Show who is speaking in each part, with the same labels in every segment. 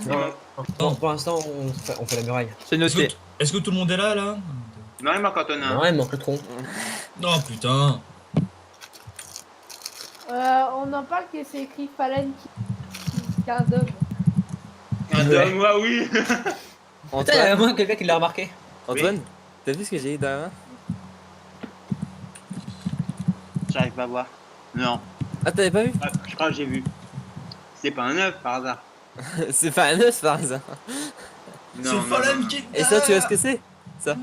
Speaker 1: Non, non, pour l'instant, on fait la muraille.
Speaker 2: C'est noté.
Speaker 3: Est-ce que tout le monde est là?
Speaker 4: Non, il manque Antonin.
Speaker 1: Non, il manque le tronc.
Speaker 3: Non, putain.
Speaker 5: On en parle que c'est écrit Fallen Kingdom.
Speaker 4: Un
Speaker 1: Ouais.
Speaker 4: moi, oui.
Speaker 1: Putain, il y a
Speaker 2: Antoine,
Speaker 1: moins quelqu'un qui l'a remarqué.
Speaker 2: Antoine, t'as vu ce que j'ai dit derrière?
Speaker 4: J'arrive pas à voir. Non.
Speaker 2: Ah, t'avais pas vu?
Speaker 4: Ah, je crois que j'ai vu. C'est pas un œuf par hasard.
Speaker 2: C'est pas un œuf par hasard.
Speaker 4: Non,
Speaker 3: C'est
Speaker 4: non,
Speaker 3: Fallen
Speaker 4: non.
Speaker 3: qui.
Speaker 2: Et ça, tu vois ce que c'est? Ça.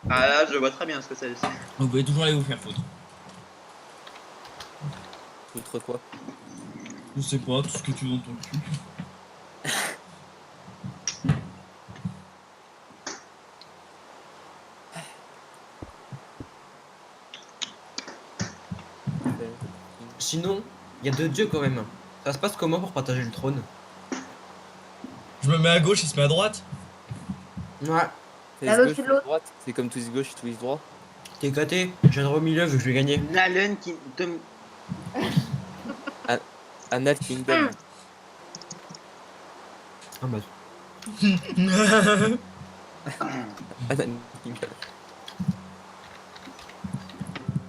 Speaker 4: Ah là, je vois très bien ce que c'est.
Speaker 3: Vous pouvez toujours aller vous faire foutre.
Speaker 2: Outre quoi?
Speaker 3: Je sais pas, tout ce que tu veux dans ton cul.
Speaker 1: Sinon, il y a deux dieux quand même. Ça se passe comment pour partager le trône?
Speaker 3: Je me mets à gauche, il se met à droite.
Speaker 1: Ouais,
Speaker 2: Fais
Speaker 5: La
Speaker 2: gauche,
Speaker 5: l'autre, l'autre.
Speaker 2: droite. C'est comme tous gauche, tous droit.
Speaker 1: t'es éclaté. J'ai un milieu vu que je vais gagner.
Speaker 4: Nalen qui. Tom-
Speaker 2: Anal Kingdom.
Speaker 1: Ah bah.
Speaker 2: Anal Kingdom.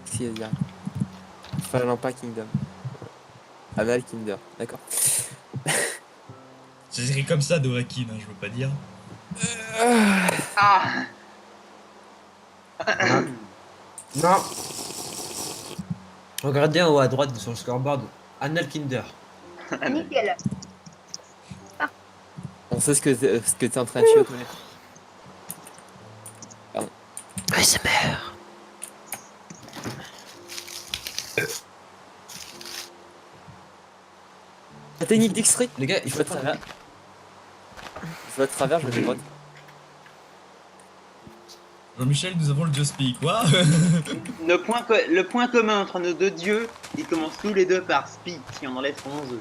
Speaker 2: Si, elle vient. Fallen pas Kingdom. Anal Kingdom, d'accord.
Speaker 3: C'est écrit comme ça, Dovahkiin, hein, je veux pas dire.
Speaker 4: Ah.
Speaker 1: Non. Regardez en haut à droite sur le scoreboard. Annal Kinder.
Speaker 5: Nickel.
Speaker 2: On sait ce que t'es en train de chier aux toilettes.
Speaker 1: ASMR.
Speaker 2: La technique d'extrait.
Speaker 1: Les gars, il
Speaker 2: Je
Speaker 1: faut
Speaker 2: vais de travers. Je vais de travers, je vais de droite.
Speaker 3: Jean-Michel, nous avons le Just Speak, quoi.
Speaker 4: Le point commun entre nos deux dieux, ils commencent tous les deux par speak, qui en enlève 11.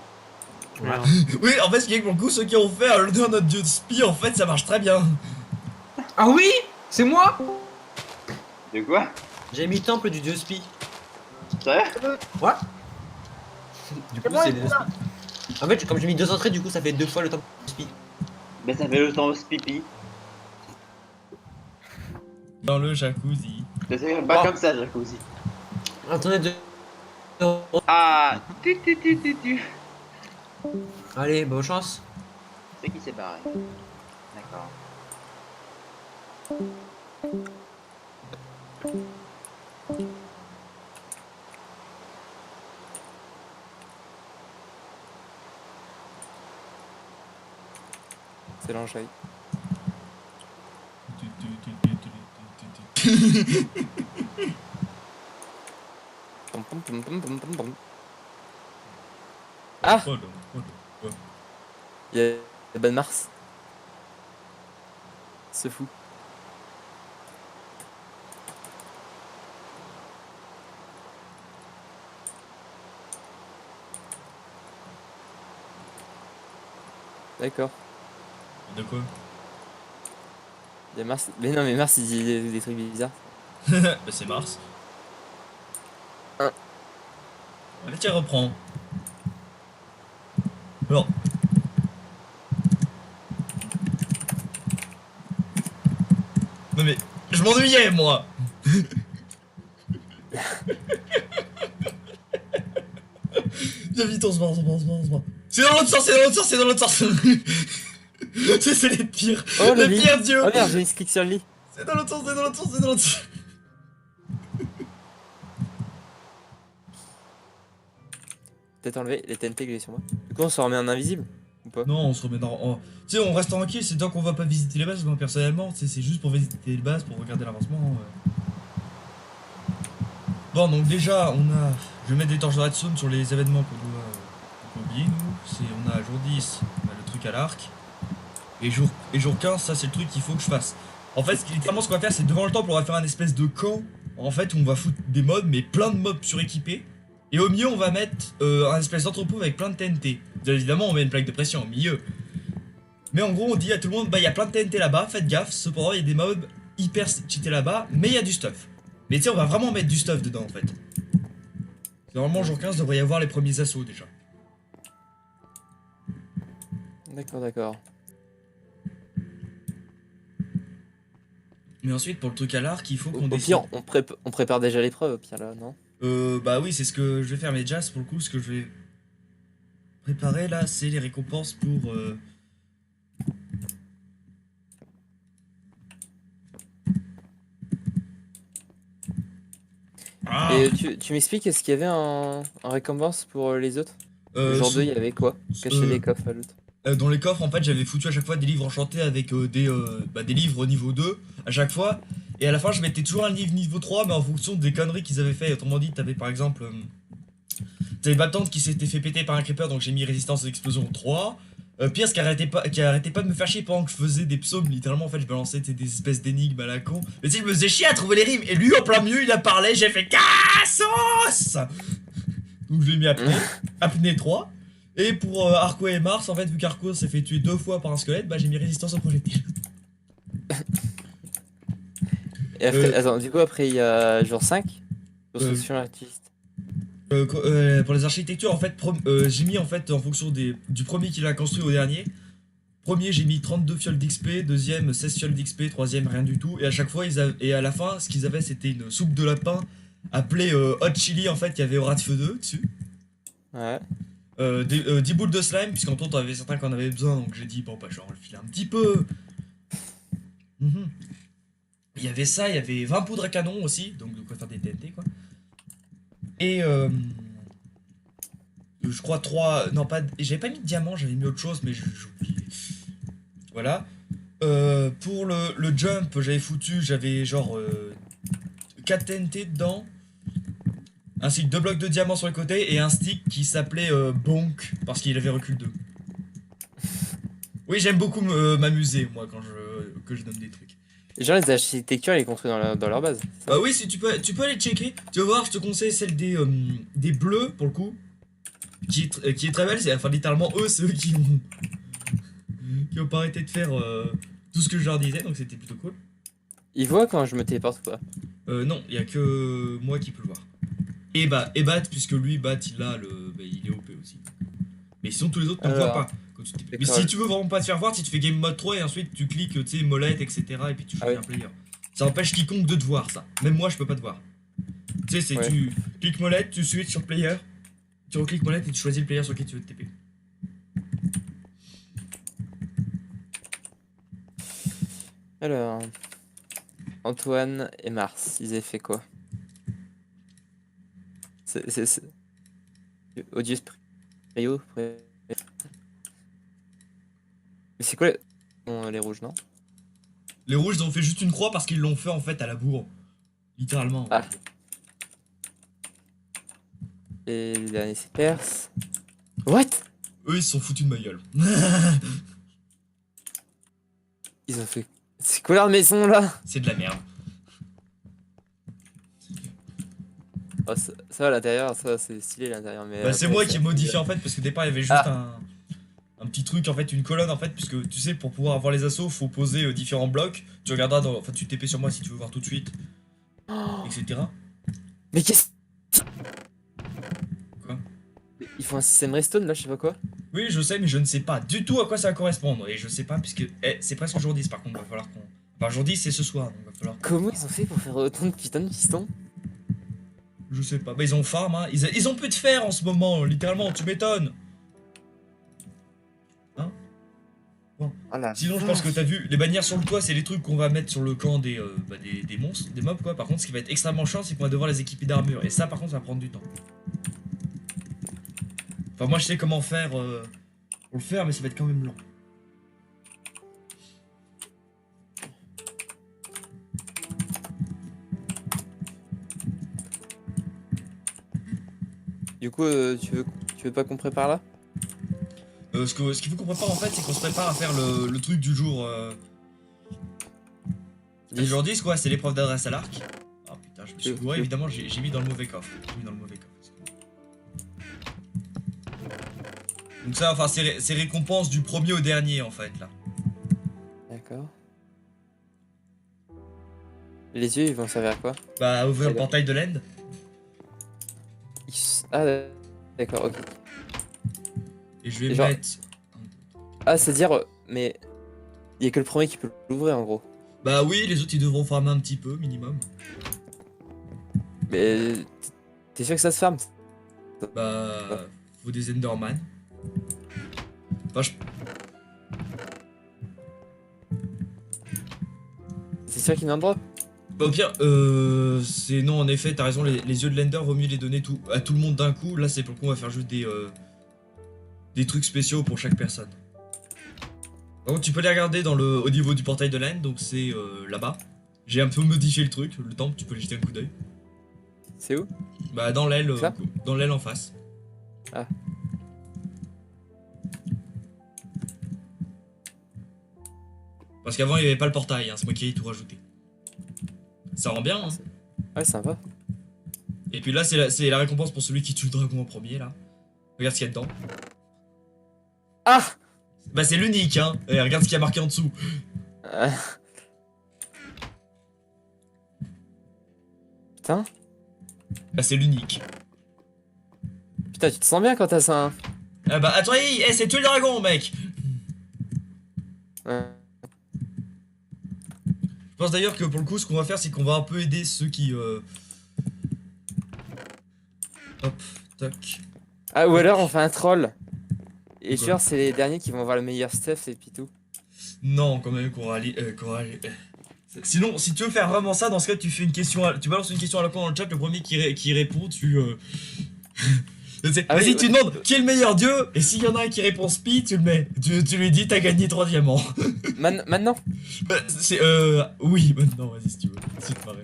Speaker 1: Voilà.
Speaker 3: Oui, en fait, ce qui est que pour le coup, ceux qui ont fait un dans notre Just Speak, en fait, ça marche très bien.
Speaker 1: Ah oui, c'est moi.
Speaker 4: De quoi?
Speaker 1: J'ai mis temple du dieu Spi.
Speaker 4: Sérieux?
Speaker 1: Ouais. Du coup,
Speaker 5: C'est bon,
Speaker 1: c'est
Speaker 5: il
Speaker 1: le
Speaker 5: faut ça.
Speaker 1: Spi. En fait, comme j'ai mis deux entrées, du coup, ça fait deux fois le temple du Spi.
Speaker 4: Ben ça fait le temps pipi.
Speaker 3: Dans le jacuzzi.
Speaker 4: Ça s'appelle pas
Speaker 1: Oh.
Speaker 4: comme ça, jacuzzi.
Speaker 1: Attendez deux.
Speaker 4: Ah, tu.
Speaker 1: Allez, bonne chance.
Speaker 4: C'est qui s'est barré? D'accord.
Speaker 2: C'est l'enjaille. Pom, pom, pom, pom, pom, pom, pom. Ah,
Speaker 3: Oh là, oh là, oh.
Speaker 2: il y a la bonne Mars. C'est fou. D'accord.
Speaker 3: De quoi?
Speaker 2: Il y a Mars. Mais non, mais Mars, il dit des trucs bizarres.
Speaker 3: Bah, c'est Mars.
Speaker 2: Un.
Speaker 3: Allez, tiens, reprends. Alors. Non mais, je m'ennuyais, moi. Viens vite, on se barre, on se barre, on se barre, on se barre. C'est dans l'autre sens, c'est dans l'autre sens, c'est dans l'autre sens. C'est les pires.
Speaker 2: Oh, le
Speaker 3: les
Speaker 2: lit.
Speaker 3: pires dieux.
Speaker 2: Oh merde, j'ai une clic sur le lit.
Speaker 3: C'est dans l'autre sens, c'est dans l'autre sens, c'est dans l'autre sens.
Speaker 2: Peut-être enlever les TNT glissés sur moi. Du coup, on se remet en invisible ou pas?
Speaker 3: Non, on se remet dans. Tu sais, on reste tranquille, c'est tant qu'on va pas visiter les bases, moi personnellement, tu sais, c'est juste pour visiter les bases, pour regarder l'avancement. Bon, donc déjà, on a. Je vais mettre des torches de redstone sur les événements qu'on doit oublier, nous. On a jour 10, on a le truc à l'arc. Et jour 15, ça c'est le truc qu'il faut que je fasse. En fait, littéralement, ce qu'on va faire, c'est devant le temple, on va faire un espèce de camp. En fait, où on va foutre des mobs, mais plein de mobs suréquipés. Et au milieu, on va mettre un espèce d'entrepôt avec plein de TNT. Bien évidemment, on met une plaque de pression au milieu. Mais en gros, on dit à tout le monde, bah, il y a plein de TNT là-bas, faites gaffe. Cependant, il y a des mobs hyper cheatés là-bas, mais il y a du stuff. Mais tu sais, on va vraiment mettre du stuff dedans, en fait. Normalement, jour 15, devrait y avoir les premiers assauts déjà.
Speaker 2: D'accord, d'accord.
Speaker 3: Mais ensuite, pour le truc à l'arc, il faut qu'on
Speaker 2: Au
Speaker 3: décide.
Speaker 2: pire, on prépare déjà l'épreuve, au pire là, non?
Speaker 3: Bah oui, c'est ce que je vais faire. Mais déjà, pour le coup, ce que je vais préparer là, c'est les récompenses pour. Ah
Speaker 2: Et tu m'expliques, est-ce qu'il y avait un récompense pour les autres? Le jour 2, il y avait quoi? Cacher les coffres à l'autre.
Speaker 3: Dans les coffres, en fait, j'avais foutu à chaque fois des livres enchantés avec des livres niveau 2 à chaque fois. Et à la fin, je mettais toujours un livre niveau 3, mais en fonction des conneries qu'ils avaient fait. Autrement dit, t'avais par exemple. T'avais ma tante qui s'était fait péter par un creeper, donc j'ai mis résistance aux explosions 3. Pierce qui arrêtait pas de me faire chier pendant que je faisais des psaumes. Littéralement, en fait, je balançais des espèces d'énigmes à la con. Mais tu sais, je me faisais chier à trouver les rimes. Et lui, en plein milieu, il a parlé. J'ai fait Cassos. Donc je l'ai mis apnée 3. Et pour Arco et Mars, en fait, vu qu'Arco s'est fait tuer 2 fois par un squelette, bah j'ai mis résistance au projectile.
Speaker 2: Et après, attends, du coup, après, il y a jour 5, construction artiste.
Speaker 3: Pour les architectures, en fait, j'ai mis en fait en fonction du premier qu'il a construit au dernier. Premier, j'ai mis 32 fioles d'XP, deuxième 16 fioles d'XP, troisième rien du tout. Et à chaque fois, et à la fin, ce qu'ils avaient, c'était une soupe de lapin appelée Hot Chili, en fait, qui avait aura de feu 2 dessus.
Speaker 2: Ouais.
Speaker 3: 10 boules de slime, puisqu'en tout, t'avais certains qu'on avait besoin, donc j'ai dit, bon, bah, je vais en le filer un petit peu. Il y avait ça, il y avait 20 poudres à canon aussi, donc de quoi faire des TNT, quoi. Et je crois 3. Non, pas. J'avais pas mis de diamant, j'avais mis autre chose, mais j'ai oublié. Voilà. Pour le jump, j'avais genre 4 TNT dedans. Ainsi que 2 blocs de diamant sur le côté et un stick qui s'appelait Bonk parce qu'il avait recul 2. Oui, j'aime beaucoup m'amuser, moi, que je donne des trucs.
Speaker 2: Genre, les architectures, ils les construisent dans leur base.
Speaker 3: Bah oui, si tu peux aller checker. Tu vas voir, je te conseille celle des bleus, pour le coup. Qui est très belle, enfin littéralement eux, c'est eux qui ont pas arrêté de faire tout ce que je leur disais, donc c'était plutôt cool.
Speaker 2: Ils voient quand je me téléporte ou pas?
Speaker 3: Non, il y a que moi qui peux le voir. Et Bat, puisque lui, Bat, il est OP aussi. Mais sinon, tous les autres ne le voient pas. Quand tu mais si tu veux vraiment pas te faire voir, si tu fais game mode 3 et ensuite tu cliques, tu sais, molette, etc. et puis tu choisis un player. Ça empêche quiconque de te voir, ça. Même moi, je peux pas te voir. Tu sais, tu cliques molette, tu switches sur player, tu recliques molette et tu choisis le player sur lequel tu veux te TP.
Speaker 2: Alors, Antoine et Mars, ils avaient fait quoi? C'est... Odious Prio. Mais c'est quoi les rouges, non?
Speaker 3: Les rouges, ils ont fait juste une croix parce qu'ils l'ont fait en fait à la bourre. Littéralement.
Speaker 2: Ah. Et les derniers, c'est Perse. What?
Speaker 3: Eux, ils se sont foutus de ma gueule.
Speaker 2: Ils ont fait... C'est quoi leur maison, là?
Speaker 3: C'est de la merde.
Speaker 2: Oh, ça va, l'intérieur, ça c'est stylé l'intérieur. Mais
Speaker 3: Bah, c'est moi qui ai modifié en fait, parce que au départ il y avait juste un petit truc en fait, une colonne en fait, puisque tu sais, pour pouvoir avoir les assauts, faut poser différents blocs. Tu regarderas dans. Enfin, tu TP sur moi si tu veux voir tout de suite, etc.
Speaker 2: Mais qu'est-ce...
Speaker 3: Quoi?
Speaker 2: Ils font un système redstone là, je sais pas quoi.
Speaker 3: Oui, je sais, mais je ne sais pas du tout à quoi ça va correspondre. Et je sais pas, puisque c'est presque jour 10 par contre, va falloir qu'on. Enfin, jour 10 c'est ce soir, donc va falloir.
Speaker 2: Comment ils ont fait pour faire autant de putains de pistons?
Speaker 3: Je sais pas, bah ils ont farm, hein. Ils ont plus de fer en ce moment, littéralement, tu m'étonnes. Hein? Bon.
Speaker 2: Oh
Speaker 3: Sinon, je pense que t'as vu, les bannières sur le toit, c'est les trucs qu'on va mettre sur le camp des monstres, des mobs quoi. Par contre, ce qui va être extrêmement chiant, c'est qu'on va devoir les équiper d'armure. Et ça, par contre, ça va prendre du temps. Enfin, moi, je sais comment faire pour le faire, mais ça va être quand même lent.
Speaker 2: Du coup, tu veux pas qu'on prépare là?
Speaker 3: Ce qu'il faut qu'on prépare en fait, c'est qu'on se prépare à faire le truc du jour. Le jour 10 quoi, c'est l'épreuve d'adresse à l'arc. Ah putain, je me suis gouré, évidemment, j'ai mis dans le mauvais coffre. Donc ça, enfin, c'est récompense du premier au dernier en fait là.
Speaker 2: D'accord. Les yeux, ils vont servir à quoi?
Speaker 3: Bah, ouvrir le portail de l'end.
Speaker 2: Ah, d'accord, ok.
Speaker 3: Et je vais mettre.
Speaker 2: Ah, c'est-à-dire, mais il y a que le premier qui peut l'ouvrir en gros.
Speaker 3: Bah oui, les autres ils devront farmer un petit peu, minimum.
Speaker 2: Mais t'es sûr que ça se ferme?
Speaker 3: Bah, faut des Enderman. Enfin,
Speaker 2: C'est sûr qu'il y en a un drop?
Speaker 3: bah, au pire, c'est non, en effet, t'as raison, les yeux de l'Ender, vaut mieux les donner à tout le monde d'un coup. Là, c'est pour qu'on va faire juste des trucs spéciaux pour chaque personne. Par contre, tu peux les regarder au niveau du portail de l'End, donc c'est là-bas. J'ai un peu modifié le truc, le temple, tu peux les jeter un coup d'œil.
Speaker 2: C'est où?
Speaker 3: Bah, dans l'aile en face.
Speaker 2: Ah.
Speaker 3: Parce qu'avant, il n'y avait pas le portail, hein, c'est moi qui ai tout rajouté. Ça rend bien, hein.
Speaker 2: Ouais, sympa.
Speaker 3: Et puis là, c'est la récompense pour celui qui tue le dragon en premier, là. Regarde ce qu'il y a dedans.
Speaker 2: Ah!
Speaker 3: Bah, c'est l'unique, hein. Et regarde ce qu'il y a marqué en dessous.
Speaker 2: Putain.
Speaker 3: Bah, c'est l'unique.
Speaker 2: Putain, tu te sens bien quand t'as ça, hein?
Speaker 3: Ah bah, attends, c'est tuer le dragon, mec.
Speaker 2: Ouais.
Speaker 3: Je pense d'ailleurs que pour le coup, ce qu'on va faire, c'est qu'on va un peu aider ceux qui... Hop, tac.
Speaker 2: Ah, ou alors on fait un troll. Et
Speaker 3: Quoi?
Speaker 2: genre, c'est les derniers qui vont avoir le meilleur stuff et puis tout.
Speaker 3: Non, quand même, qu'on va aller... Sinon, si tu veux faire vraiment ça, dans ce cas, tu fais une question... Tu balances une question à la con dans le chat, le premier qui répond, tu...
Speaker 2: Ah
Speaker 3: Vas-y,
Speaker 2: oui,
Speaker 3: tu demandes qui est le meilleur dieu, et s'il y en a un qui répond Spi, tu le mets. Tu lui dis, t'as gagné 3 diamants.
Speaker 2: Maintenant?
Speaker 3: Bah, c'est oui, maintenant, vas-y si tu veux. Si te paraît.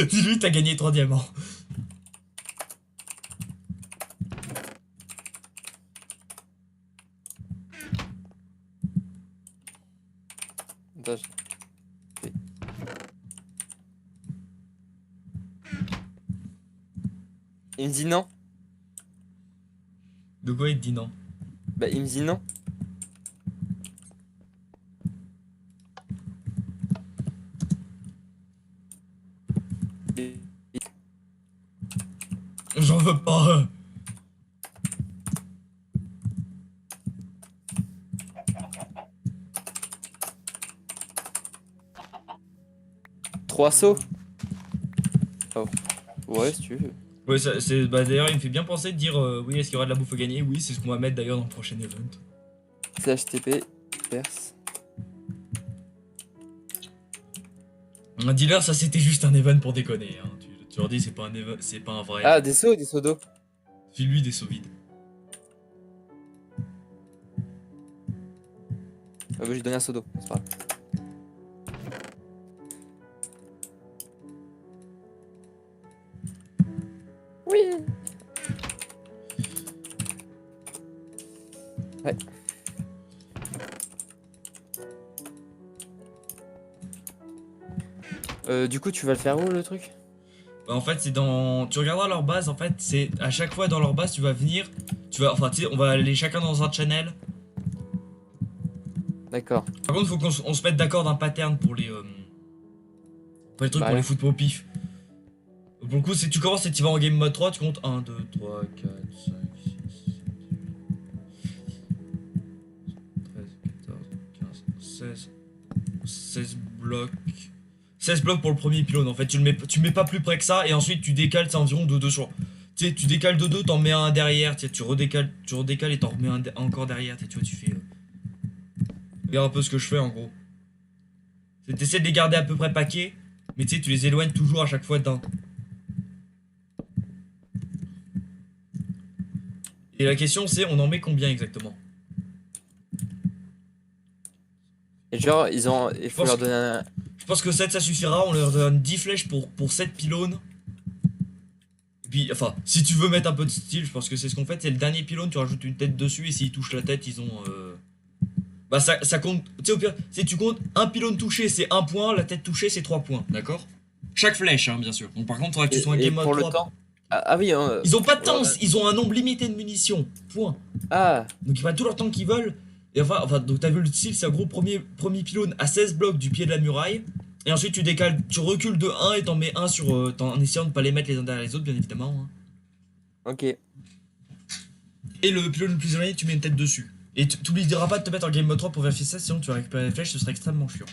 Speaker 3: Dis-lui, t'as gagné 3 diamants.
Speaker 2: Attends, il me dit non.
Speaker 3: De quoi il te dit non?
Speaker 2: Bah, il me dit non. Et-
Speaker 3: J'en veux pas.
Speaker 2: 3 sauts. Oh. Ouais, si tu veux.
Speaker 3: Ouais, bah, d'ailleurs, il me fait bien penser de dire oui, est-ce qu'il y aura de la bouffe à gagner? Oui, c'est ce qu'on va mettre d'ailleurs dans le prochain event.
Speaker 2: CHTP, perse.
Speaker 3: Un dealer, ça c'était juste un event pour déconner. Hein. Tu leur dis, c'est pas un event, c'est pas un vrai.
Speaker 2: Ah, des sauts d'eau.
Speaker 3: File-lui des sauts vides.
Speaker 2: Ah, bah, je lui donne un seau d'eau, c'est pas grave. Oui. Ouais. Du coup, tu vas le faire où le truc?
Speaker 3: Bah, en fait, c'est dans. Tu regarderas leur base, en fait, c'est à chaque fois dans leur base, tu vas venir. Enfin, tu sais, on va aller chacun dans un channel.
Speaker 2: D'accord.
Speaker 3: Par contre, faut qu'on se mette d'accord d'un pattern pour les. Pour les trucs,
Speaker 2: Bah,
Speaker 3: pour
Speaker 2: ouais.
Speaker 3: les foot au pif. Pour le coup, tu commences et tu vas en game mode 3, tu comptes 1, 2, 3, 4, 5, 6, 7, 13, 14, 15, 16 blocs. 16 blocs pour le premier pylône en fait, tu mets pas plus près que ça et ensuite tu décales, c'est environ de 2 sur. Tu sais, tu décales de 2, t'en mets un derrière, tu redécales et t'en remets un encore derrière, tu vois, tu fais. Regarde un peu ce que je fais en gros. T'essaies de les garder à peu près paquets, mais tu sais, tu les éloignes toujours à chaque fois d'un. Et la question c'est, on en met combien exactement?
Speaker 2: Et genre, il faut
Speaker 3: pense
Speaker 2: leur
Speaker 3: que-
Speaker 2: donner un...
Speaker 3: Je pense que 7 ça suffira, on leur donne 10 flèches pour 7 pylônes. Et puis, enfin, si tu veux mettre un peu de style, je pense que c'est ce qu'on fait, c'est le dernier pylône, tu rajoutes une tête dessus et s'ils touchent la tête, ils ont... Bah ça compte, tu sais au pire, si tu comptes un pylône touché c'est 1 point, la tête touchée c'est 3 points, d'accord? Chaque flèche, hein, bien sûr. Donc par contre, faudra que tu sois un
Speaker 2: Et
Speaker 3: game mode
Speaker 2: pour le
Speaker 3: 3.
Speaker 2: temps? Ah oui, hein,
Speaker 3: Ils ont pas de temps,
Speaker 2: ouais.
Speaker 3: ils ont un nombre limité de munitions. Point.
Speaker 2: Ah,
Speaker 3: Donc ils prennent tout leur temps qu'ils veulent. Et enfin, donc t'as vu le style, c'est un gros premier pylône à 16 blocs du pied de la muraille. Et ensuite tu décales, tu recules de 1 et t'en mets un sur. En essayant de pas les mettre les uns derrière les autres, bien évidemment. Hein.
Speaker 2: ok.
Speaker 3: Et le pylône le plus éloigné, tu mets une tête dessus. Et t'oublieras pas de te mettre en game mode 3 pour vérifier ça, sinon tu vas récupérer les flèches, ce sera extrêmement chiant.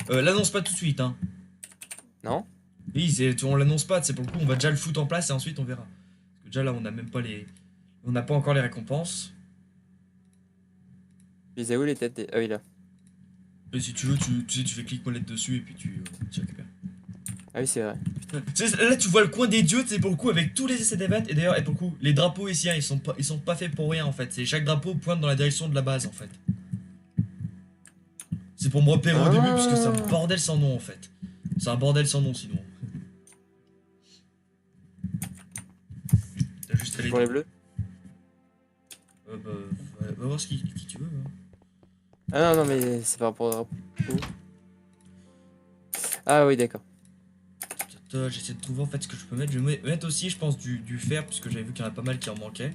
Speaker 3: L'annonce pas tout de suite, hein.
Speaker 2: Non?
Speaker 3: Oui, on l'annonce pas, c'est pour le coup, on va déjà le foutre en place et ensuite on verra. Parce que déjà là, on a même pas les. On n'a pas encore les récompenses.
Speaker 2: Tu les as où les têtes des... Ah oui, là.
Speaker 3: Et si tu veux, tu sais, tu fais clic molette dessus et puis tu récupères.
Speaker 2: Ah oui, c'est vrai.
Speaker 3: Là, tu vois le coin des dieux, c'est pour le coup, avec tous les essais d'event. Et d'ailleurs, et pour le coup, les drapeaux ici, hein, ils sont pas faits pour rien en fait. Chaque drapeau pointe dans la direction de la base en fait. C'est pour me repérer au début, parce que c'est un bordel sans nom en fait. C'est un bordel sans nom sinon. T'as juste à aller.
Speaker 2: Pour les bleus?
Speaker 3: Va voir qui tu veux. Hein.
Speaker 2: Ah non, non, mais c'est par rapport au drapeau. Ah oui, d'accord.
Speaker 3: J'essaie de trouver en fait ce que je peux mettre. Je vais mettre aussi, je pense, du fer, puisque j'avais vu qu'il y en a pas mal qui en manquaient.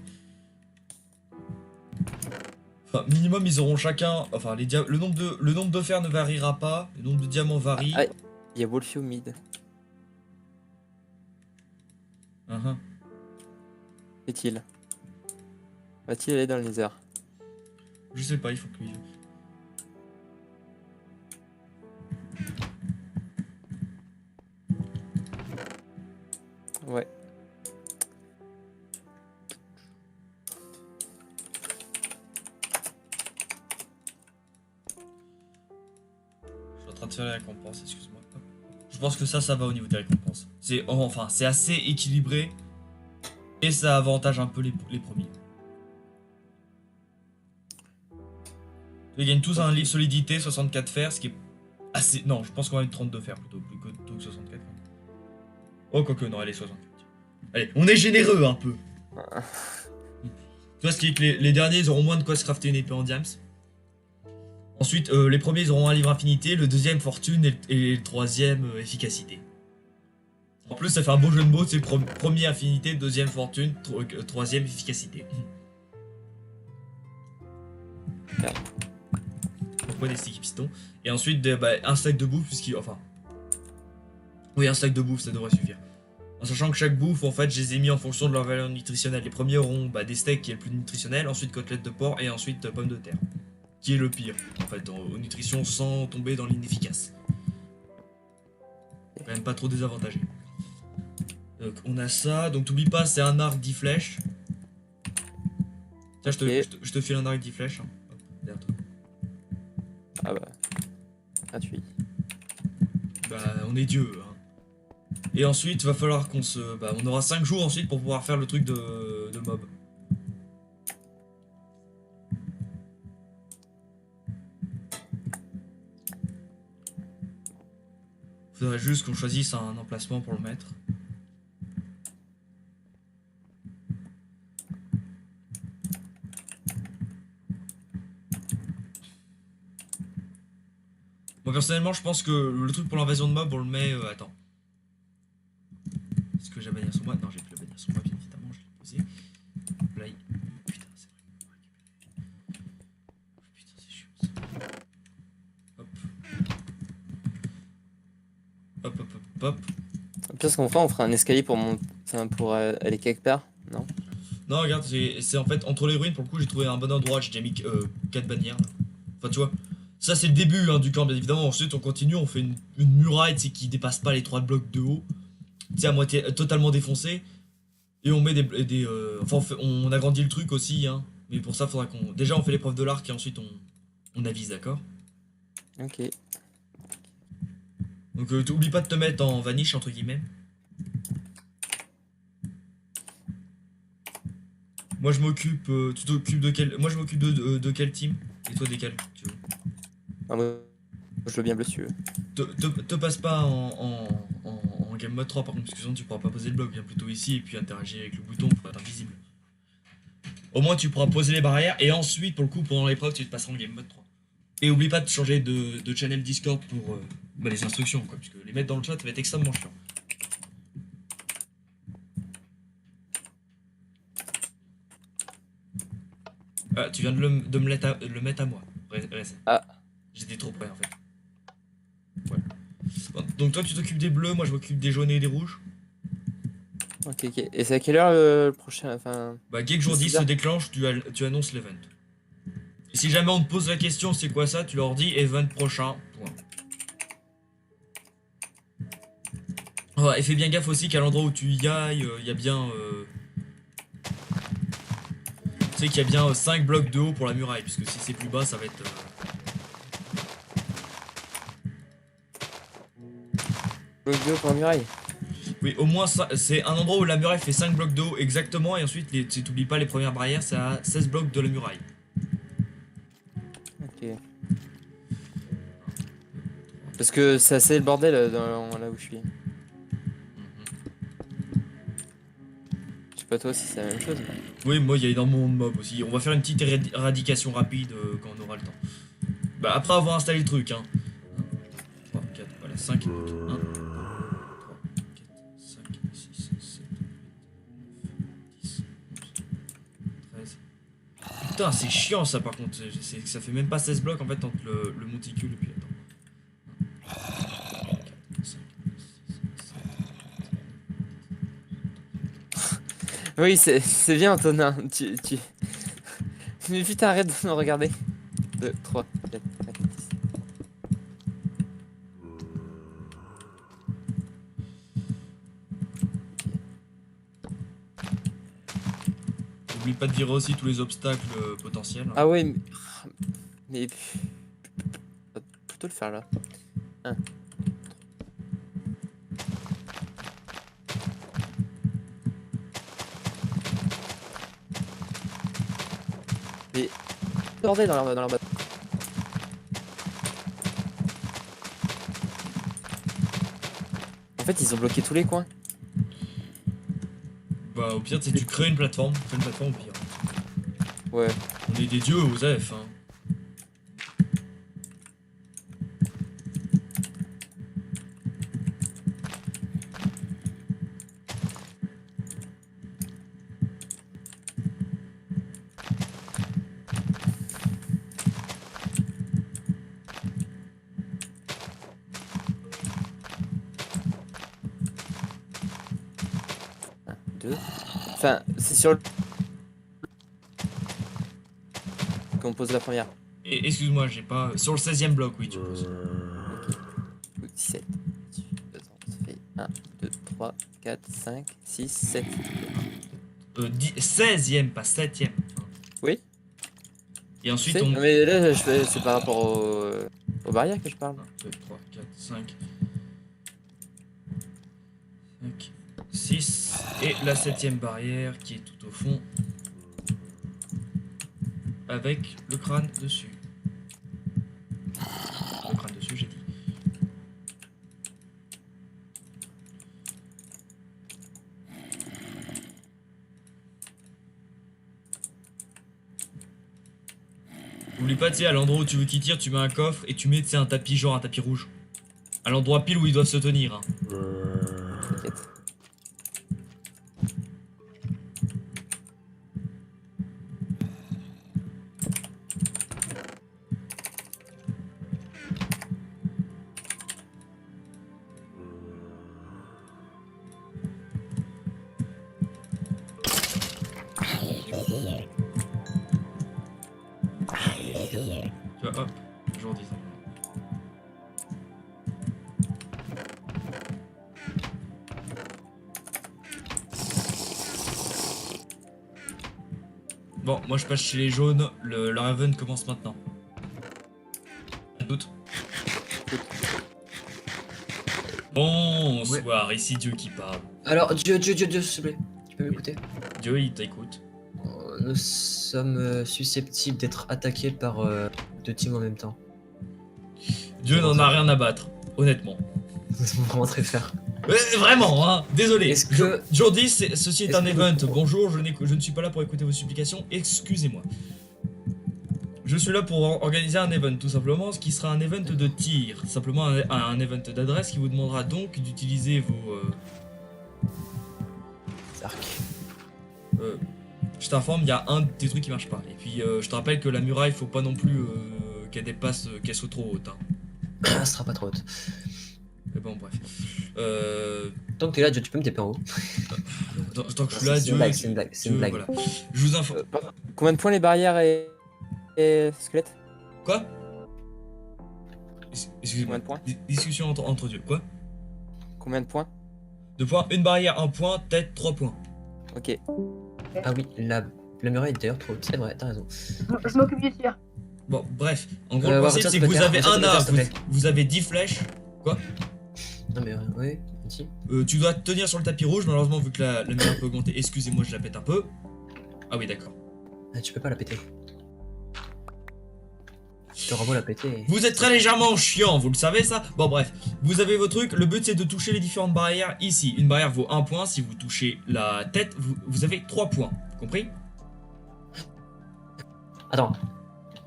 Speaker 3: Enfin, minimum, ils auront chacun. Enfin, le nombre de fer ne variera pas. Le nombre de diamants varie.
Speaker 2: Ah, il y a Wolfie au mid. Qu'est-il? Va-t-il aller dans le nether?
Speaker 3: Je sais pas, il faut que.
Speaker 2: Ouais.
Speaker 3: Je suis en train de faire les récompenses, excuse-moi. Je pense que ça va au niveau des récompenses. Enfin, c'est assez équilibré. Et ça avantage un peu les premiers. Ils gagnent tous un livre solidité, 64 fer, ce qui est assez. Non, je pense qu'on va mettre 32 fer plutôt que 64. Oh, quoique, non, allez, 64. Allez, on est généreux un peu. Tu vois, ce qui est que les derniers, ils auront moins de quoi se crafter une épée en diams. Ensuite, les premiers, ils auront un livre infinité, le deuxième, fortune, et le troisième, efficacité. En plus, ça fait un beau jeu de mots, c'est premier infinité, deuxième fortune, troisième efficacité. Pourquoi des sticky pistons? Et ensuite, un stack de bouffe, enfin... Oui, un stack de bouffe, ça devrait suffire. En sachant que chaque bouffe, en fait, je les ai mis en fonction de leur valeur nutritionnelle. Les premiers auront des steaks qui est le plus nutritionnel, ensuite côtelettes de porc, et ensuite pommes de terre. Qui est le pire, en fait, aux nutritions sans tomber dans l'inefficace. Quand même pas trop désavantagé. Donc on a ça, donc t'oublies pas, c'est un arc 10 flèches. Tiens, je te file un arc 10 flèches. Hein. Hop, derrière toi.
Speaker 2: Ah bah. Gratuit.
Speaker 3: Bah, on est dieu. Hein. Et ensuite, va falloir qu'on se. On aura 5 jours ensuite pour pouvoir faire le truc de mob. Faudrait juste qu'on choisisse un emplacement pour le mettre. Moi personnellement, je pense que le truc pour l'invasion de mob, on le met. Attends. Est-ce que j'ai la bannière sur moi? Non, j'ai plus la bannière sur moi, bien évidemment, je l'ai posée. Là, putain, c'est vrai. Putain, c'est chiant ça. Hop. Hop, hop, hop, hop.
Speaker 2: Puis ce qu'on fera, on fera un escalier pour aller quelque part, non?
Speaker 3: Non, regarde, c'est en fait entre les ruines, pour le coup, j'ai trouvé un bon endroit, j'ai déjà mis 4 bannières. Là. Enfin, tu vois. Ça, c'est le début du camp, bien évidemment. Ensuite, on continue, on fait une muraille qui dépasse pas les 3 blocs de haut. Tu sais, à moitié totalement défoncée. Et on met enfin, on agrandit le truc aussi. Hein. Mais pour ça, faudra qu'on. Déjà, on fait l'épreuve de l'arc et ensuite, on avise, d'accord?
Speaker 2: Ok.
Speaker 3: Donc, t'oublies pas de te mettre en vanish, entre guillemets. Moi, je m'occupe. Tu t'occupes de quel. Moi, je m'occupe de quel team? Et toi, desquels tu veux?
Speaker 2: Ah, moi, je veux bien bleu si tu veux.
Speaker 3: Te passe pas en game mode 3 par contre, parce que sinon tu pourras pas poser le bloc, viens plutôt ici et puis interagir avec le bouton pour être invisible. Au moins tu pourras poser les barrières et ensuite pour le coup pendant l'épreuve tu te passeras en game mode 3. Et oublie pas de changer de channel Discord pour les instructions quoi, puisque les mettre dans le chat ça va être extrêmement chiant. Ah, tu viens de le mettre à moi. Reste.
Speaker 2: Ah.
Speaker 3: J'étais trop près en fait. Ouais. Bon, donc toi tu t'occupes des bleus, moi je m'occupe des jaunes et des rouges.
Speaker 2: Ok, ok. Et c'est à quelle heure le prochain. Enfin.
Speaker 3: Bah dès que jour 10
Speaker 2: C'est ça.
Speaker 3: se déclenche, tu annonces l'event. Et si jamais on te pose la question c'est quoi ça, tu leur dis event prochain, point. Ouais, et fais bien gaffe aussi qu'à l'endroit où tu y ailles, il y a bien... tu sais qu'il y a bien 5 blocs de haut pour la muraille, puisque si c'est plus bas ça va être...
Speaker 2: Bloc de haut pour la muraille.
Speaker 3: Oui, au moins c'est un endroit où la muraille fait 5 blocs de haut exactement, et ensuite tu t'oublies pas les premières barrières, c'est à 16 blocs de la muraille.
Speaker 2: Ok. Parce que c'est assez le bordel là où je suis. Je sais pas toi si c'est la même chose.
Speaker 3: Oui, moi il y a énormément de mobs aussi. On va faire une petite éradication rapide quand on aura le temps. Bah après avoir installé le truc, hein. 3, 4, voilà, 5. 1, 2, 3, 4, 5, 6, 7, 8, 10, 11, 13. Putain, c'est chiant ça par contre. Ça fait même pas 16 blocs en fait entre le monticule et puis attends. 4, 5, 6, 7.
Speaker 2: Oui, c'est bien, Antonin. Tu... Mais putain, arrête de me regarder. 2, 3, 4, 5, 6.
Speaker 3: N'oublie pas de virer aussi tous les obstacles potentiels.
Speaker 2: Ah ouais, mais... On va plutôt le faire là. 1. Mais... Bordel dans leur base. En fait, ils ont bloqué tous les coins.
Speaker 3: Bah au pire, tu sais, tu crées une plateforme. Fais une plateforme au pire.
Speaker 2: Ouais.
Speaker 3: On est des dieux aux F, hein.
Speaker 2: Enfin, c'est sur le... qu'on pose la première.
Speaker 3: Et excuse-moi, j'ai pas. Sur le 16ème bloc, oui, tu poses.
Speaker 2: 17. Attends, ça fait 1, 2, 3, 4, 5, 6, 7.
Speaker 3: 16ème, pas 7ème.
Speaker 2: Oui.
Speaker 3: Et ensuite,
Speaker 2: Non,
Speaker 3: on.
Speaker 2: mais là, c'est par rapport aux barrières que je parle.
Speaker 3: 1, 2, 3, 4, 5. 5, 6. Et la 7ème barrière qui est tout au fond. Avec le crâne dessus. Le crâne dessus, j'ai dit. N'oublie pas, tu sais, à l'endroit où tu veux qu'ils tirent, tu mets un coffre et tu mets, tu sais, un tapis, genre un tapis rouge. À l'endroit pile où ils doivent se tenir. Hein.
Speaker 2: T'inquiète.
Speaker 3: Tu vois, hop, jour 10 ans. Bon, moi je passe chez les jaunes, le Raven commence maintenant. Un doute. Bonsoir, ici Dieu qui parle.
Speaker 1: Alors, Dieu, s'il te plaît, tu peux m'écouter?
Speaker 3: Dieu, il t'écoute.
Speaker 1: Nous sommes susceptibles d'être attaqués par deux teams en même temps.
Speaker 3: Dieu n'en a rien à battre, honnêtement.
Speaker 1: Nous sommes vraiment très faire.
Speaker 3: Vraiment, hein, désolé.
Speaker 1: Est-ce que-
Speaker 3: Jour 10, ceci est
Speaker 1: Est-ce
Speaker 3: un
Speaker 1: que-
Speaker 3: event. Bonjour, je ne suis pas là pour écouter vos supplications, excusez-moi. Je suis là pour organiser un event, tout simplement, ce qui sera un event de tir. Simplement un event d'adresse qui vous demandera donc d'utiliser vos...
Speaker 1: Arc.
Speaker 3: je t'informe, il y a un des trucs qui marche pas. Et puis je te rappelle que la muraille, faut pas non plus qu'elle dépasse, qu'elle soit trop haute. Hein.
Speaker 1: Ça sera pas trop haute.
Speaker 3: Mais bon, bref.
Speaker 1: Tant que t'es là, Dieu, tu peux me taper en haut.
Speaker 3: Tant que je suis là,
Speaker 1: C'est
Speaker 3: Dieu.
Speaker 1: une blague, c'est une blague, c'est une
Speaker 3: Dieu,
Speaker 1: blague.
Speaker 3: voilà. Je vous informe.
Speaker 2: Combien de points les barrières et squelettes?
Speaker 3: Quoi? Excusez-moi.
Speaker 2: Combien de points?
Speaker 3: Discussion entre dieux. Quoi?
Speaker 2: Combien de points?
Speaker 3: 2 points, une barrière, 1 point, tête, 3 points.
Speaker 2: Ok.
Speaker 1: Ah oui, la muraille est d'ailleurs trop haute, c'est vrai, t'as raison.
Speaker 5: Je m'occupe du tir.
Speaker 3: Bon, bref. En gros,
Speaker 1: Ouais,
Speaker 3: le principe,
Speaker 1: retire
Speaker 3: c'est
Speaker 1: ton
Speaker 3: que vous
Speaker 1: terre,
Speaker 3: avez
Speaker 1: retire
Speaker 3: un
Speaker 1: ton terre,
Speaker 3: arc,
Speaker 1: s'il te plaît.
Speaker 3: vous avez 10 flèches. Quoi?
Speaker 1: Non mais oui, si.
Speaker 3: Tu dois te tenir sur le tapis rouge, malheureusement, vu que la lumière peut augmenter. Excusez-moi, je la pète un peu. Ah oui, d'accord.
Speaker 1: Ah, tu peux pas la péter. Tu auras beau la péter.
Speaker 3: Vous êtes très légèrement chiant, vous le savez ça? Bon bref, vous avez vos trucs, le but c'est de toucher les différentes barrières ici. Une barrière vaut 1 point, si vous touchez la tête, vous avez 3 points, compris?
Speaker 1: Attends,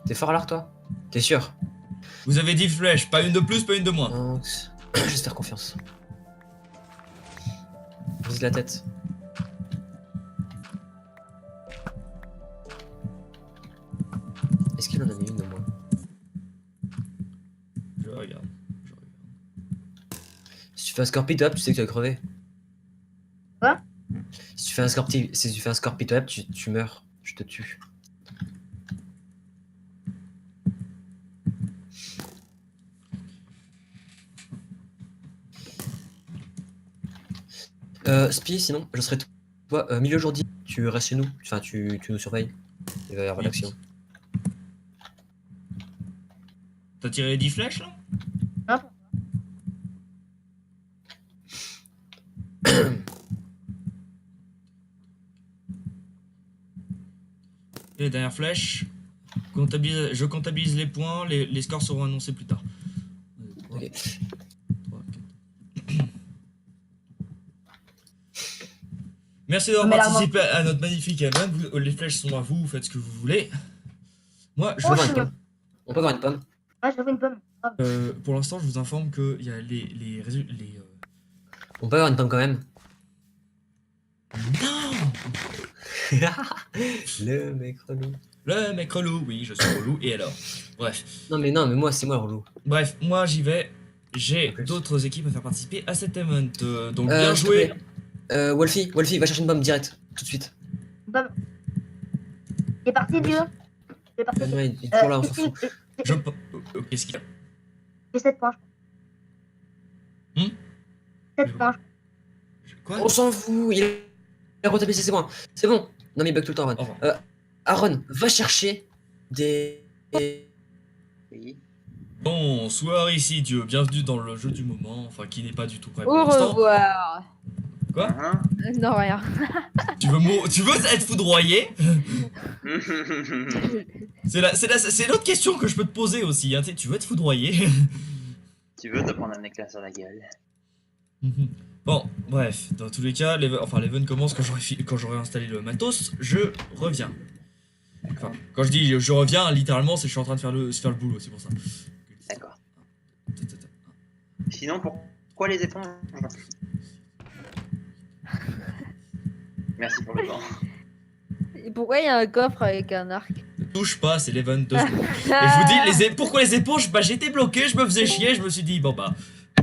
Speaker 1: t'es fort à l'arc toi? T'es sûr?
Speaker 3: Vous avez 10 flèches, pas une de plus, pas une de moins.
Speaker 1: Non, juste faire confiance. Vise la tête. Est-ce qu'il en a mis une de moins?
Speaker 3: Je regarde.
Speaker 1: Si tu fais un scorpito up, tu sais que tu vas crever.
Speaker 5: Quoi?
Speaker 1: Si tu fais un scorpito up, tu meurs. Je te tue. Spie, sinon, je serais toi, milieu jour 10, tu restes chez nous, enfin tu nous surveilles. Il va y avoir
Speaker 3: Oui.
Speaker 1: l'action.
Speaker 3: T'as tiré 10 flèches là?
Speaker 5: Non.
Speaker 3: Et les dernières flèches. Je comptabilise les points, les scores seront annoncés plus tard.
Speaker 1: Ok.
Speaker 3: 3, 4. Merci d'avoir
Speaker 5: Mais là,
Speaker 3: participé à notre magnifique event. Les flèches sont à vous, vous faites ce que vous voulez. Moi, je
Speaker 1: On peut
Speaker 5: Oh,
Speaker 1: avoir
Speaker 5: je
Speaker 1: une pomme. On peut avoir une pomme.
Speaker 5: Ouais, je veux une pomme.
Speaker 3: pour l'instant, je vous informe qu'il y a les résultats.
Speaker 1: On peut avoir une pomme quand même.
Speaker 3: Non!
Speaker 1: Le mec relou.
Speaker 3: Le mec relou, oui, je suis relou, et alors? Bref.
Speaker 1: Non, mais moi, c'est moi le relou.
Speaker 3: Bref, moi j'y vais. J'ai
Speaker 1: En plus.
Speaker 3: d'autres équipes à faire participer à cet event. Donc bien
Speaker 1: s'il te
Speaker 3: joué.
Speaker 1: plaît. Wolfie, va chercher une pomme direct, tout de suite.
Speaker 5: Une pomme. Il est parti, Dieu. Il est parti.
Speaker 1: Non, il est toujours là, on s'en fout.
Speaker 3: Qu'est-ce qu'il y a?
Speaker 5: J'ai 7 points.
Speaker 3: Hmm
Speaker 5: 7 points.
Speaker 3: Quoi?
Speaker 1: On s'en fout, il a retablissé ses points. C'est bon. Non, mais il bug tout le temps, Aaron.
Speaker 3: Au revoir.
Speaker 1: Aaron, va chercher des.
Speaker 4: Oui.
Speaker 3: Bonsoir ici Dieu, bienvenue dans le jeu du moment, enfin qui n'est pas du tout prêt pour
Speaker 6: Au
Speaker 3: l'instant.
Speaker 6: revoir.
Speaker 3: Quoi?
Speaker 4: Hein
Speaker 6: Non, rien.
Speaker 3: Tu veux être foudroyé? C'est l'autre question que je peux te poser aussi, hein. Tu veux être foudroyé?
Speaker 4: Tu veux te prendre un éclair sur la gueule.
Speaker 3: Bon, bref, dans tous les cas, l'event commence quand j'aurai installé le matos, je reviens. Enfin, quand je dis je reviens, littéralement, c'est que je suis en train de faire le boulot, c'est pour ça.
Speaker 4: D'accord. Sinon, pourquoi les éponges? Merci pour le temps.
Speaker 6: Et pourquoi il y a un coffre avec un arc?
Speaker 3: Ne touche pas, c'est l'event 2 secondes. Et je vous dis, pourquoi les éponges? Bah j'étais bloqué, je me faisais chier, je me suis dit, bon bah...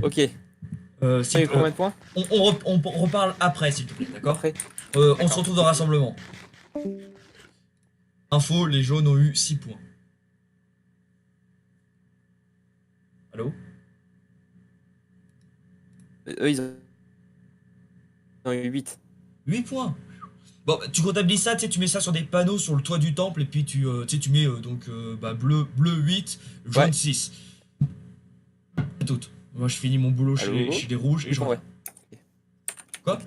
Speaker 2: Ok.
Speaker 3: si-
Speaker 2: Combien de points?
Speaker 3: on reparle après, s'il te plaît, d'accord?
Speaker 2: Après.
Speaker 3: On se retrouve dans le rassemblement. Info, les jaunes ont eu 6 points. Allô?
Speaker 2: Eux, ils ont eu 8.
Speaker 3: 8 points. Bon, bah, tu comptabilises ça, tu sais, tu mets ça sur des panneaux sur le toit du temple, et puis tu mets bleu 8, jaune
Speaker 2: Ouais.
Speaker 3: 6. C'est tout. Moi je finis mon boulot chez
Speaker 2: Allô?
Speaker 3: les rouges et je
Speaker 2: Ouais.
Speaker 3: reviens. Quoi?
Speaker 2: Ok.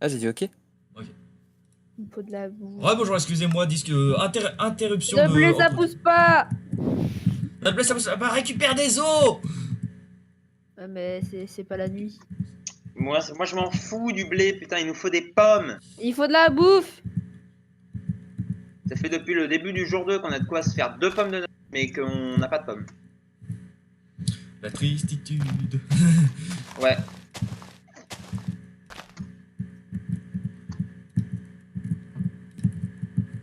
Speaker 2: Ah, j'ai dit ok.
Speaker 6: Il faut de la boue.
Speaker 3: Ouais, bonjour, excusez-moi, interruption
Speaker 6: Ne
Speaker 3: de...
Speaker 6: blé, ça pousse pas.
Speaker 3: Ça pousse. Bah, récupère des os.
Speaker 6: Ouais, mais c'est pas la nuit.
Speaker 4: Moi je m'en fous du blé, putain, il nous faut des pommes.
Speaker 6: Il faut de la bouffe.
Speaker 4: Ça fait depuis le début du jour 2 qu'on a de quoi se faire 2 pommes de Noël, mais qu'on n'a pas de pommes.
Speaker 3: La tristitude.
Speaker 4: Ouais.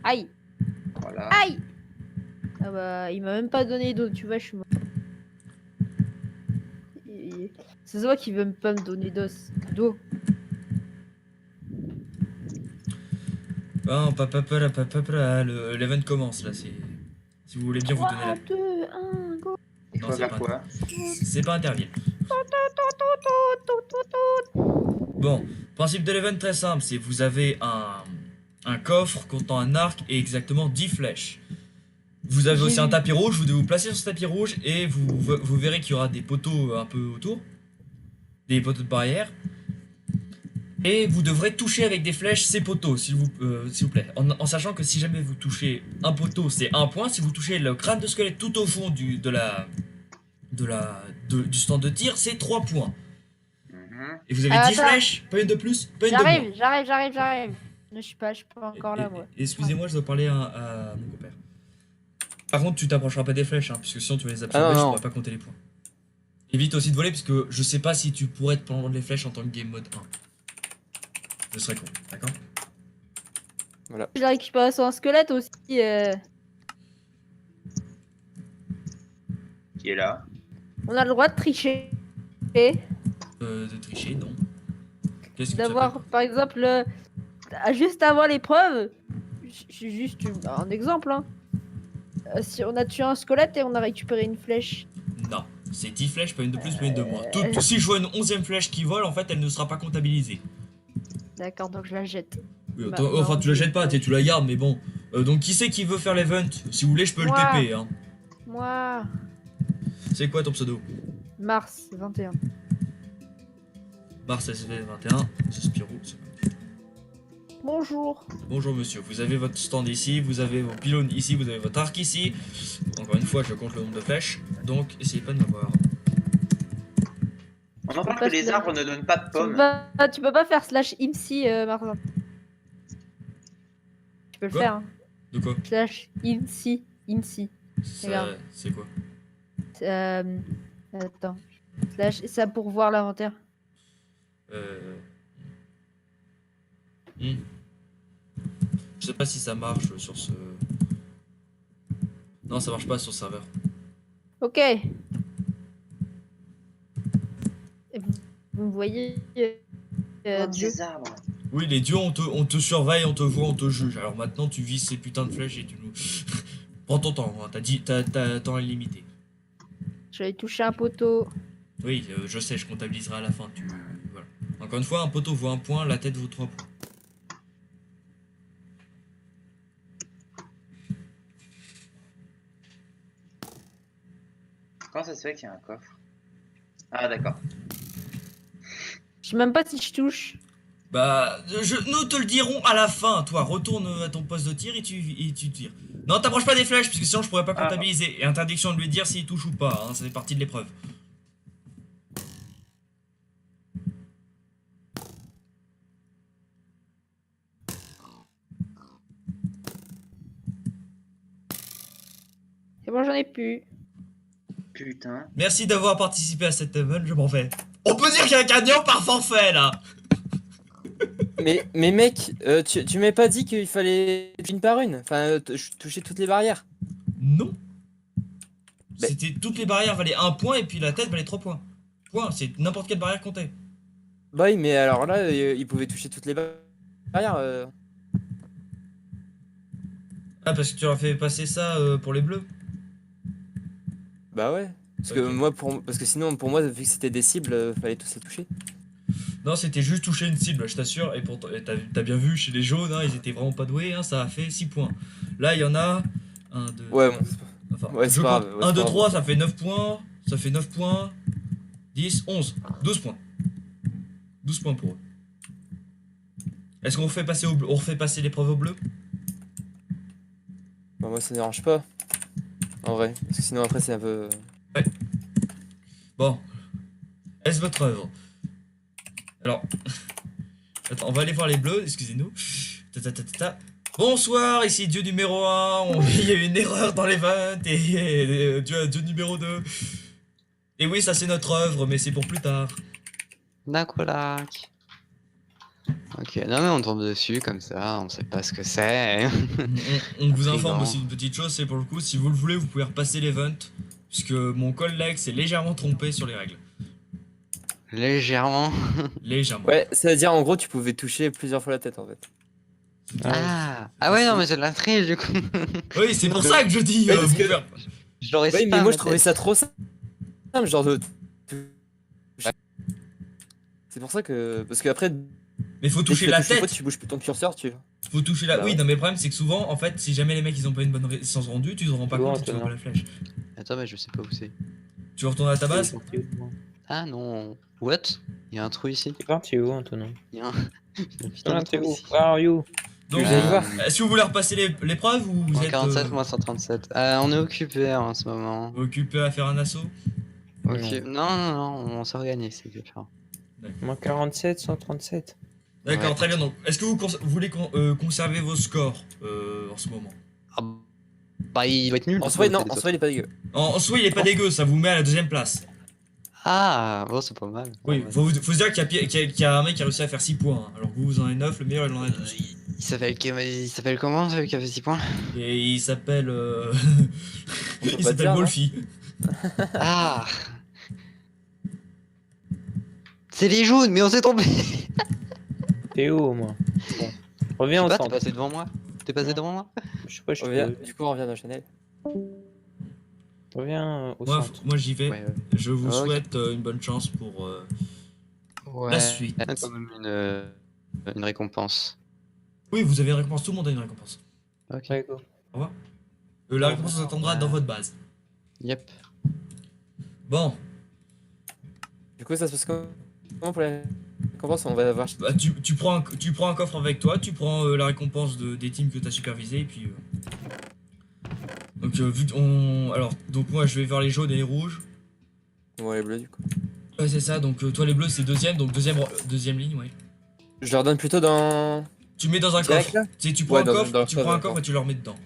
Speaker 6: Aïe.
Speaker 4: Voilà.
Speaker 6: Aïe. Ah bah, il m'a même pas donné d'eau, tu vois, je suis mort. C'est toi qui veut même pas me donner d'eau.
Speaker 3: Bon, l'event commence là, c'est... Si vous voulez bien vous donner
Speaker 6: 3,
Speaker 3: la...
Speaker 6: 2, 1, go.
Speaker 4: Il
Speaker 3: Non,
Speaker 4: faut
Speaker 3: c'est
Speaker 4: faire
Speaker 3: pas...
Speaker 4: quoi?
Speaker 3: C'est pas Interville. Bon, principe de l'event très simple, c'est vous avez un coffre contenant un arc et exactement 10 flèches. Vous avez
Speaker 6: J'ai
Speaker 3: aussi un
Speaker 6: vu.
Speaker 3: tapis rouge, vous devez vous placer sur ce tapis rouge et vous verrez qu'il y aura des poteaux un peu autour. Des poteaux de barrière. Et vous devrez toucher avec des flèches ces poteaux, s'il vous plaît. En sachant que si jamais vous touchez un poteau, c'est 1 point. Si vous touchez le crâne de squelette tout au fond du stand de tir, c'est 3 points.
Speaker 4: Mhm.
Speaker 3: Et vous avez 10
Speaker 6: attends.
Speaker 3: flèches, pas une de plus, pas une de moins.
Speaker 6: J'arrive. Je suis pas encore là, moi.
Speaker 3: Excusez-moi, je dois parler à mon compère. Par contre, tu t'approcheras pas des flèches, hein, puisque sinon tu vas les absorber,
Speaker 2: Ah non,
Speaker 3: je
Speaker 2: non.
Speaker 3: pourrais pas compter les points. Évite aussi de voler, puisque je sais pas si tu pourrais te prendre les flèches en tant que game mode 1. Ce serait con, d'accord?
Speaker 6: J'ai récupéré son squelette aussi.
Speaker 4: Qui est là?
Speaker 6: On a le droit de tricher.
Speaker 3: De tricher, non. Qu'est-ce que tu
Speaker 6: D'avoir, par exemple, juste avant l'épreuve, je suis juste un exemple, hein. Si on a tué un squelette et on a récupéré une flèche.
Speaker 3: appelles? Non, c'est 10 flèches, pas une de plus, pas une de moins. Si je vois une 11ème flèche qui vole, en fait, elle ne sera pas comptabilisée.
Speaker 6: D'accord, donc je la jette.
Speaker 3: Oui,
Speaker 6: Bah,
Speaker 3: enfin,
Speaker 6: non.
Speaker 3: tu la jettes pas, tu la gardes, mais bon. Donc, qui c'est qui veut faire l'event? Si vous voulez, je peux
Speaker 6: Moi.
Speaker 3: le TP, hein.
Speaker 6: Moi,
Speaker 3: C'est quoi ton pseudo?
Speaker 6: Mars 21.
Speaker 3: Mars SV21, c'est Spirou.
Speaker 6: Bonjour.
Speaker 3: Bonjour monsieur, vous avez votre stand ici, vous avez vos pylônes ici, vous avez votre arc ici. Encore une fois, je compte le nombre de flèches, donc essayez pas de m'avoir.
Speaker 4: On en parle
Speaker 6: Parce
Speaker 4: que les
Speaker 6: que-
Speaker 4: arbres ne donnent pas de pommes.
Speaker 6: Tu peux pas faire slash IMSI, Mars. Tu peux le
Speaker 3: Quoi
Speaker 6: faire, hein.
Speaker 3: De quoi?
Speaker 6: Slash IMSI. Regarde.
Speaker 3: C'est quoi?
Speaker 6: Attends. Slash, ça pour voir l'inventaire.
Speaker 3: Je sais pas si ça marche sur ce... Non, ça marche pas sur le serveur.
Speaker 6: Ok. Et vous voyez Dieu.
Speaker 4: Des arbres.
Speaker 3: Oui, les dieux, on te surveille, on te voit, on te juge. Alors maintenant, tu vises ces putains de flèches et tu nous... Prends ton temps, hein. T'as temps illimité.
Speaker 6: J'avais touché un poteau.
Speaker 3: Oui, je sais, je comptabiliserai à la fin. Voilà. Encore une fois, un poteau vaut 1 point, la tête vaut 3 points.
Speaker 4: Comment ça se fait qu'il y a un coffre? Ah d'accord.
Speaker 6: Je sais même pas si je touche.
Speaker 3: Bah, nous te le dirons à la fin. Toi, retourne à ton poste de tir et tu tires. Non, t'approches pas des flèches, parce que sinon je pourrais pas comptabiliser. Et interdiction de lui dire s'il touche ou pas, hein, ça fait partie de l'épreuve.
Speaker 6: C'est bon, j'en ai plus.
Speaker 4: Putain.
Speaker 3: Merci d'avoir participé à cet event, je m'en vais. On peut dire qu'il y a un gagnant par forfait, là.
Speaker 2: Mais mec, tu m'avais pas dit qu'il fallait une par une, enfin toucher toutes les barrières.
Speaker 3: Non.
Speaker 2: Bah-
Speaker 3: C'était toutes les barrières valaient 1 point et puis la tête valait 3 points. Point, c'est n'importe quelle barrière comptait.
Speaker 2: Bah oui, mais alors là, il pouvait toucher toutes les barrières.
Speaker 3: Ah, parce que tu leur fait passer ça pour les bleus.
Speaker 2: Bah ouais. Parce
Speaker 3: Ok.
Speaker 2: que parce que sinon pour moi vu que c'était des cibles, fallait tous les toucher.
Speaker 3: Non, c'était juste toucher une cible, je t'assure. Et pourtant, t'as bien vu chez les jaunes, hein, ils étaient vraiment pas doués, hein, ça a fait 6 points. Là, il y en a 1, 2,
Speaker 2: Ouais, bon, c'est pas-
Speaker 3: enfin,
Speaker 2: ouais, c'est
Speaker 3: je
Speaker 2: pas
Speaker 3: compte.
Speaker 2: grave, ouais,
Speaker 3: 1,
Speaker 2: c'est
Speaker 3: 2,
Speaker 2: pas
Speaker 3: 3, ça fait 9 points. Ça fait 9 points. 10, 11, 12 points. 12 points pour eux. Est-ce qu'on refait passer on refait passer l'épreuve au bleu?
Speaker 2: Bah, moi ça me dérange pas. En vrai, parce que sinon après c'est un peu.
Speaker 3: Bon. Est-ce votre œuvre? Alors. Attends, on va aller voir les bleus, excusez-nous. Bonsoir, ici Dieu numéro 1. Il y a eu une erreur dans les votes. Et Dieu numéro 2. Et oui, ça c'est notre œuvre, mais c'est pour plus tard.
Speaker 7: D'accord. Ok, non mais on tombe dessus comme ça, on sait pas ce que c'est.
Speaker 3: On vous informe
Speaker 7: Intriguant.
Speaker 3: aussi d'une petite chose, c'est pour le coup, si vous le voulez, vous pouvez repasser l'event, puisque mon collègue s'est légèrement trompé sur les règles.
Speaker 7: Légèrement.
Speaker 3: Légèrement.
Speaker 2: Ouais, ça veut dire en gros tu pouvais toucher plusieurs fois la tête en fait.
Speaker 7: Ah ouais, non mais c'est de la triche du coup.
Speaker 3: Oui, c'est pour ça que je dis,
Speaker 2: Ouais, parce
Speaker 3: vous
Speaker 2: que-
Speaker 3: faire-
Speaker 7: Je l'aurais
Speaker 2: Oui, mais
Speaker 7: pas,
Speaker 2: moi je
Speaker 7: ma
Speaker 2: trouvais
Speaker 7: tête.
Speaker 2: ça trop simple, genre de. C'est pour ça que. Parce qu'après,
Speaker 3: Mais faut
Speaker 2: dès que
Speaker 3: toucher
Speaker 2: tu
Speaker 3: la
Speaker 2: touches une fois,
Speaker 3: tête.
Speaker 2: tu bouges plus ton curseur, tu.
Speaker 3: Faut toucher la.
Speaker 2: Bah
Speaker 3: Oui,
Speaker 2: ouais.
Speaker 3: non, mais le problème, c'est que souvent, en fait, si jamais les mecs ils ont pas une bonne résistance rendue, tu te rends pas
Speaker 8: Tu vois,
Speaker 3: compte et tu vois pas la flèche.
Speaker 7: Attends, mais je sais pas où c'est.
Speaker 3: Tu retournes à ta base.
Speaker 7: Ah non. What? Il y a un trou ici.
Speaker 8: T'es parti où, Antonin?
Speaker 7: Il y a un. Putain,
Speaker 8: Antonin,
Speaker 7: un
Speaker 8: t'es
Speaker 7: trou
Speaker 8: où?
Speaker 7: ici.
Speaker 8: Where are you?
Speaker 3: Donc,
Speaker 2: Vous allez voir.
Speaker 3: est-ce que vous voulez repasser l'épreuve ou vous
Speaker 7: Moins
Speaker 3: êtes
Speaker 7: 47, moins 137. On est occupé en ce moment.
Speaker 3: occupé à faire un assaut?
Speaker 7: Ok. Non, on s'organise, c'est différent.
Speaker 8: Moins 47, 137.
Speaker 3: D'accord,
Speaker 7: Ouais.
Speaker 3: très bien. Donc, est-ce que vous voulez conserver vos scores en ce moment?
Speaker 7: Ah, bah, il doit être nul.
Speaker 2: En soi, non, en soi, il est pas dégueu.
Speaker 3: En soi, il est pas dégueu, ça vous met à la deuxième place.
Speaker 7: Ah, bon, c'est pas mal.
Speaker 3: Oui,
Speaker 7: Ouais.
Speaker 3: faut se dire qu'il y a un mec qui a réussi à faire 6 points, hein, alors que vous en avez 9, le meilleur il en a 12.
Speaker 7: Il s'appelle comment celui qui a fait 6 points?
Speaker 3: Et il s'appelle.
Speaker 2: On peut
Speaker 3: il
Speaker 2: pas
Speaker 3: s'appelle
Speaker 2: dire, non
Speaker 3: Wolfie.
Speaker 7: Ah. C'est les jaunes, mais on s'est trompé.
Speaker 8: T'es où, moi? Bon. Reviens
Speaker 7: Je sais pas, t'es
Speaker 8: ensemble.
Speaker 7: passé devant moi? T'es passé devant moi?
Speaker 8: Je sais pas, je
Speaker 2: On revient- Du coup, on revient dans Chanel.
Speaker 8: reviens au
Speaker 3: Moi,
Speaker 8: centre.
Speaker 3: moi j'y vais.
Speaker 7: Ouais,
Speaker 3: Je vous
Speaker 7: Ok.
Speaker 3: souhaite une bonne chance pour.
Speaker 7: ouais.
Speaker 3: La suite.
Speaker 7: Quand même une récompense.
Speaker 3: Oui, vous avez une récompense, tout le monde a une récompense.
Speaker 7: Ok.
Speaker 8: Ouais, go.
Speaker 3: La récompense vous attendra dans votre base.
Speaker 7: Yep.
Speaker 3: Bon,
Speaker 2: Du coup, ça se passe comment pour la récompense? On va avoir.
Speaker 3: bah, tu prends un coffre avec toi, tu prends la récompense des teams que tu as supervisé et puis. Donc, alors, donc moi je vais vers les jaunes et les rouges.
Speaker 2: Bon, les bleus, du coup.
Speaker 3: Ouais, c'est ça, donc toi les bleus c'est deuxième, donc deuxième ligne, ouais.
Speaker 2: Je leur donne plutôt dans.
Speaker 3: Tu mets dans un
Speaker 2: Direct,
Speaker 3: coffre.
Speaker 2: là
Speaker 3: Tu sais, tu prends
Speaker 2: Ouais,
Speaker 3: un
Speaker 2: dans-
Speaker 3: coffre,
Speaker 2: dans le
Speaker 3: tu prends un
Speaker 2: coffre,
Speaker 3: coffre et tu le remets dedans.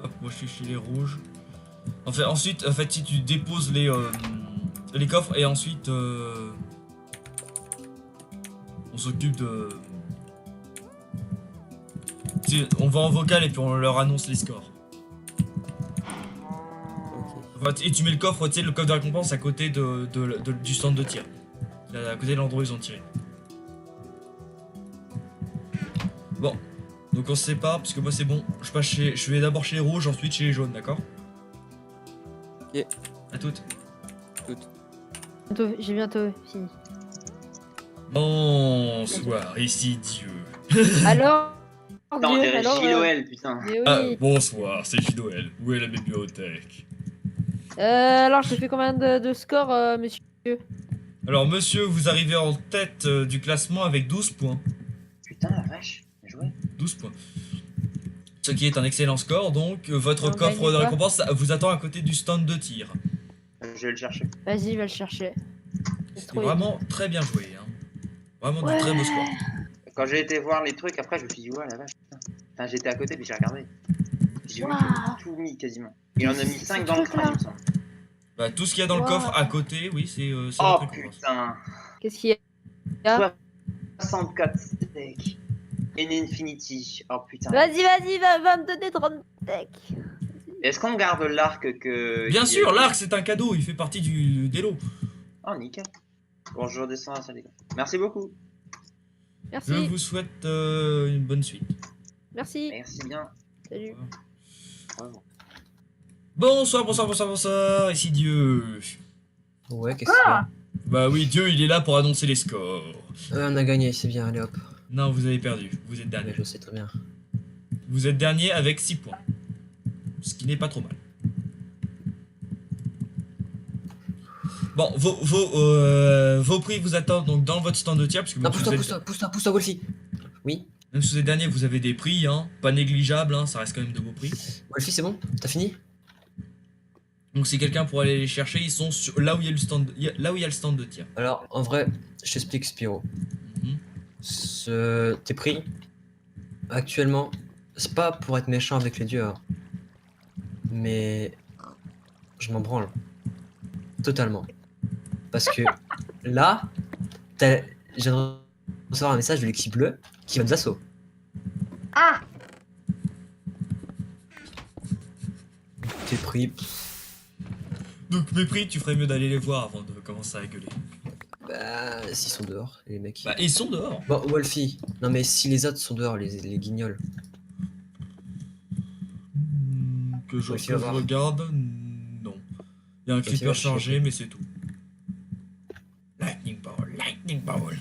Speaker 3: Hop, moi je suis chez les rouges. Ensuite, si tu déposes les coffres et ensuite on s'occupe de. Tu sais, on va en vocal et puis on leur annonce les scores.
Speaker 2: Ok.
Speaker 3: Enfin, et tu mets le coffre, tu sais, le coffre de récompense à côté du stand de tir. À côté de l'endroit où ils ont tiré. Bon, donc on se sépare parce que moi c'est bon. Je vais d'abord chez les rouges, ensuite chez les jaunes, d'accord?
Speaker 2: Ok.
Speaker 3: À toutes.
Speaker 6: J'ai bientôt fini.
Speaker 3: Bonsoir, ici Dieu.
Speaker 6: Alors,
Speaker 4: Non,
Speaker 6: Dieu, alors,
Speaker 4: J-Noël, putain.
Speaker 6: mais oui.
Speaker 3: Ah, bonsoir, c'est J-Noël. Où est la bibliothèque?
Speaker 6: Alors, je te fais combien de score, monsieur?
Speaker 3: Alors, monsieur, vous arrivez en tête du classement avec 12 points.
Speaker 4: Putain, la vache. Bien joué.
Speaker 3: 12 points. Ce qui est un excellent score, donc votre
Speaker 6: On
Speaker 3: coffre
Speaker 6: gagne
Speaker 3: de
Speaker 6: quoi
Speaker 3: récompense vous attend à côté du stand de tir.
Speaker 4: Je vais le chercher.
Speaker 6: Vas-y, va le chercher.
Speaker 3: C'est vraiment très bien joué. Hein. Vraiment du très beau score.
Speaker 4: Quand j'ai été voir les trucs, après, je me suis dit, ouais, la vache, putain. Enfin, j'étais à côté, puis j'ai regardé. J'ai vu
Speaker 6: Waouh.
Speaker 4: qu'il a tout mis quasiment. Il en a mis 5 dans le
Speaker 6: truc-là.
Speaker 4: crâne, il me semble.
Speaker 3: Bah, tout ce qu'il y a dans le
Speaker 6: Wow.
Speaker 3: coffre à côté, oui, c'est
Speaker 4: Oh
Speaker 3: notre récompense.
Speaker 4: putain.
Speaker 6: Qu'est-ce qu'il y a?
Speaker 4: 64 steaks. In Infinity. Oh putain.
Speaker 6: Vas-y, va me donner 30 steaks.
Speaker 4: Est-ce qu'on garde l'arc que.
Speaker 3: Bien
Speaker 4: qui
Speaker 3: sûr,
Speaker 4: est-
Speaker 3: l'arc c'est un cadeau, il fait partie des lots.
Speaker 4: Oh, nickel. Bon, je redescends à la salle, les gars. Merci beaucoup.
Speaker 6: Merci,
Speaker 3: Je vous souhaite une bonne suite.
Speaker 6: merci.
Speaker 4: Merci bien.
Speaker 6: Salut.
Speaker 4: Vraiment.
Speaker 3: Bonsoir, ici Dieu.
Speaker 1: Ouais, qu'est-ce que
Speaker 3: Bah oui, Dieu il est là pour annoncer les scores.
Speaker 1: c'est? On a gagné, c'est bien, allez hop.
Speaker 3: Non, vous avez perdu, vous êtes
Speaker 1: Mais
Speaker 3: dernier.
Speaker 1: je sais très bien.
Speaker 3: Vous êtes dernier avec 6 points. Ce qui n'est pas trop mal. Bon, vos prix vous attendent donc dans votre stand de tir. Parce que
Speaker 1: Non,
Speaker 3: même si vous êtes-
Speaker 1: pousse-toi, Wolfie. Oui,
Speaker 3: même si vous êtes dernier, vous avez des prix, hein, pas négligeables, hein, ça reste quand même de beaux prix.
Speaker 1: Wolfie, c'est bon? T'as fini?
Speaker 3: Donc si quelqu'un pourrait aller les chercher, ils sont là où il y a le stand, là où il y a le stand de tir.
Speaker 1: Alors, en vrai, je t'explique, Spiro.
Speaker 3: Mhm.
Speaker 1: Tes prix, actuellement, c'est pas pour être méchant avec les dieux, hein, mais je m'en branle. Totalement. Parce que là, je viens de recevoir un message de l'équipe bleue qui va nous assaut.
Speaker 5: Ah,
Speaker 1: Tes prix,
Speaker 3: Donc mes prix, tu ferais mieux d'aller les voir avant de commencer à gueuler.
Speaker 1: bah, s'ils sont dehors, les mecs.
Speaker 3: Bah ils sont dehors.
Speaker 1: Bon, Wolfie, non mais si les autres sont dehors, les guignols.
Speaker 3: Que je,
Speaker 1: Ouais,
Speaker 3: que
Speaker 1: tu vas
Speaker 3: je
Speaker 1: voir.
Speaker 3: regarde, non. Il y a un
Speaker 1: tu vas
Speaker 3: creeper
Speaker 1: chercher.
Speaker 3: chargé, mais c'est tout. Lightning ball, lightning ball.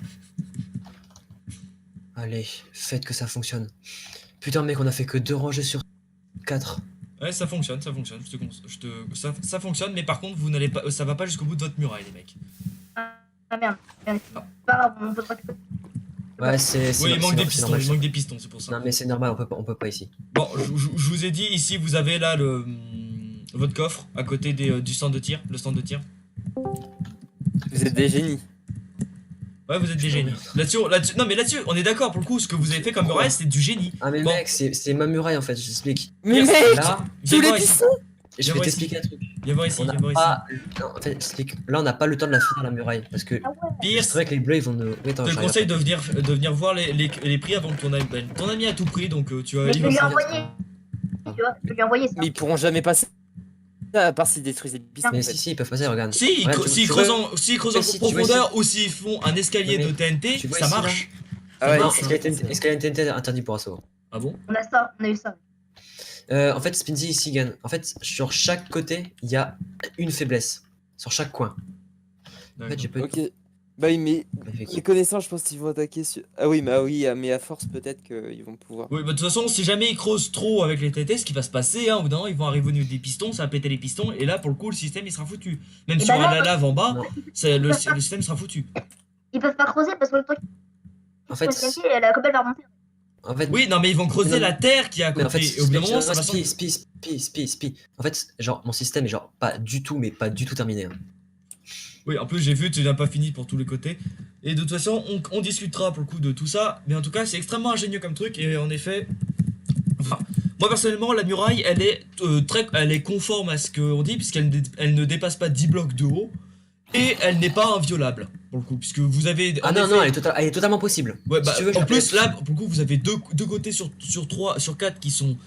Speaker 1: Allez, faites que ça fonctionne. Putain, mec, on a fait que 2 rangées sur 4.
Speaker 3: Ouais, ça fonctionne, ça fonctionne. Ça fonctionne, mais par contre, vous n'allez pas, ça va pas jusqu'au bout de votre muraille, les mecs.
Speaker 5: ah merde.
Speaker 3: Ah.
Speaker 5: Pas grave, on peut pas récupérer.
Speaker 1: Ouais, c'est
Speaker 3: Oui, il manque des
Speaker 1: c'est
Speaker 3: pistons,
Speaker 1: normal.
Speaker 3: il manque des pistons, c'est pour ça.
Speaker 1: Non mais c'est normal, on peut pas ici.
Speaker 3: Bon, je vous ai dit, ici, vous avez là le votre coffre à côté du stand de tir, le stand de tir.
Speaker 2: Vous êtes des génies.
Speaker 3: Ouais, vous êtes des génies. Là-dessus, non mais là-dessus, on est d'accord. Pour le coup, ce que vous avez fait comme muraille, c'est du génie.
Speaker 1: Ah mais
Speaker 3: Bon.
Speaker 1: mec, c'est ma muraille en fait, je t'explique.
Speaker 2: Mais
Speaker 3: Yes.
Speaker 2: mec,
Speaker 1: Là,
Speaker 2: tous les
Speaker 3: voir ici.
Speaker 2: pistons.
Speaker 1: je
Speaker 3: Viens
Speaker 1: vais
Speaker 3: voir
Speaker 1: t'expliquer un truc.
Speaker 3: Viens voir ici,
Speaker 1: On
Speaker 3: viens
Speaker 1: n'a
Speaker 3: voir ici.
Speaker 1: pas... Non, en fait, je t'explique. Là, on n'a pas le temps de la finir la muraille. Parce que
Speaker 5: Ah ouais.
Speaker 3: Pire,
Speaker 1: c'est vrai que les bleus, ils vont nous... Oui, attends,
Speaker 3: je te
Speaker 1: j'arrive
Speaker 3: conseille
Speaker 1: après.
Speaker 3: de venir voir les prix avant que ton ami a tout pris, donc tu vas
Speaker 5: Mais je
Speaker 3: il
Speaker 5: peux
Speaker 3: va
Speaker 5: lui
Speaker 3: s'en-
Speaker 5: envoyer. Tu vois, je peux lui envoyer ça.
Speaker 2: Mais ils pourront jamais passer. À part s'ils détruisent les pistons.
Speaker 1: Mais
Speaker 2: en
Speaker 1: si,
Speaker 2: fait.
Speaker 1: si, ils peuvent passer, regarde.
Speaker 3: Si,
Speaker 1: Regarde,
Speaker 3: s'ils
Speaker 1: tu
Speaker 3: creusent
Speaker 1: vois-
Speaker 3: s'ils creusent
Speaker 1: Mais
Speaker 3: en
Speaker 1: si, tu vois
Speaker 3: profondeur ou s'ils font un escalier
Speaker 1: Mais
Speaker 3: de TNT,
Speaker 1: tu vois
Speaker 3: ça
Speaker 1: ici, là
Speaker 3: marche.
Speaker 2: Ah ouais,
Speaker 1: Non,
Speaker 2: c'est-
Speaker 1: escalier TNT interdit pour assaut.
Speaker 3: Ah bon?
Speaker 5: On a eu ça.
Speaker 1: En fait, Spinzy ici gagne. En fait, sur chaque côté, il y a une faiblesse. Sur chaque coin. En fait, j'ai pas eu
Speaker 2: Ok. Bah oui, mais
Speaker 1: Effectivement.
Speaker 2: les connaissants, je pense qu'ils vont attaquer sur. Ah oui, bah oui, mais à force, peut-être qu'ils vont pouvoir.
Speaker 3: Oui, bah de toute façon, si jamais ils creusent trop avec les TNT, ce qui va se passer, hein, au bout d'un moment, ils vont arriver au niveau des pistons, ça va péter les pistons, et là, pour le coup, le système, il sera foutu. Même
Speaker 5: Et
Speaker 3: si on
Speaker 5: bah
Speaker 3: a
Speaker 5: non,
Speaker 3: la lave en bas,
Speaker 1: Non.
Speaker 3: le système sera foutu.
Speaker 5: Ils peuvent pas creuser parce que le truc.
Speaker 1: En fait,
Speaker 5: la cobble va remonter.
Speaker 1: en fait,
Speaker 3: Oui, non, mais ils vont creuser
Speaker 1: Non,
Speaker 3: la terre qui est à
Speaker 1: mais en fait,
Speaker 3: côté, et au bout d'un moment, ça va
Speaker 1: Spi,
Speaker 3: sortir.
Speaker 1: Spi. En fait, genre, mon système est genre pas du tout, mais pas du tout terminé. Hein.
Speaker 3: Oui, en plus, j'ai vu, tu n'as pas fini pour tous les côtés. Et de toute façon, on discutera pour le coup de tout ça, mais en tout cas, c'est extrêmement ingénieux comme truc, et en effet. Enfin, moi personnellement, la muraille, elle est conforme à ce qu'on dit, elle ne dépasse pas 10 blocs de haut, et elle n'est pas inviolable, pour le coup, puisque vous avez.
Speaker 1: Ah
Speaker 3: en
Speaker 1: non,
Speaker 3: effet-
Speaker 1: non, elle est totalement possible.
Speaker 3: Ouais, bah,
Speaker 1: Si tu veux, je
Speaker 3: en
Speaker 1: peux-
Speaker 3: plus, là, pour le coup, vous avez deux côtés sur 4 qui sont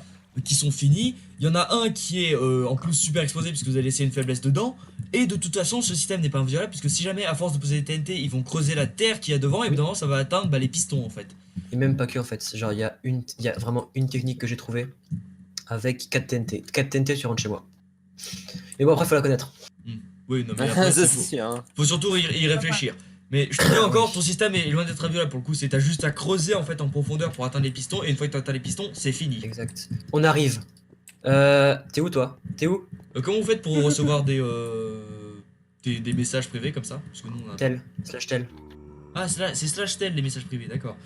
Speaker 3: finis. Il y en a un qui est en plus super exposé, puisque vous avez laissé une faiblesse dedans. Et de toute façon, ce système n'est pas inviolable, puisque si jamais, à force de poser des TNT, ils vont creuser la terre qu'il y a devant, et évidemment, ça va atteindre les pistons en fait.
Speaker 1: Et même pas que en fait. Genre, il y a vraiment une technique que j'ai trouvée avec 4 TNT. 4 TNT, tu rentres chez moi. Mais bon, après, faut la connaître.
Speaker 3: Oui, non, mais après,
Speaker 2: Ça,
Speaker 3: faut,
Speaker 2: c'est sûr, hein.
Speaker 3: faut surtout y réfléchir. Mais je te dis encore, ton système est loin d'être inviolable pour le coup, c'est t'as juste à creuser en fait en profondeur pour atteindre les pistons, et une fois que t'as atteint les pistons, c'est fini.
Speaker 1: Exact. On arrive. T'es où toi? T'es où?
Speaker 3: Comment vous faites pour recevoir des messages privés comme ça? Parce que nous, on a...
Speaker 1: Tel. /tel.
Speaker 3: Ah, c'est slash tel les messages privés, d'accord.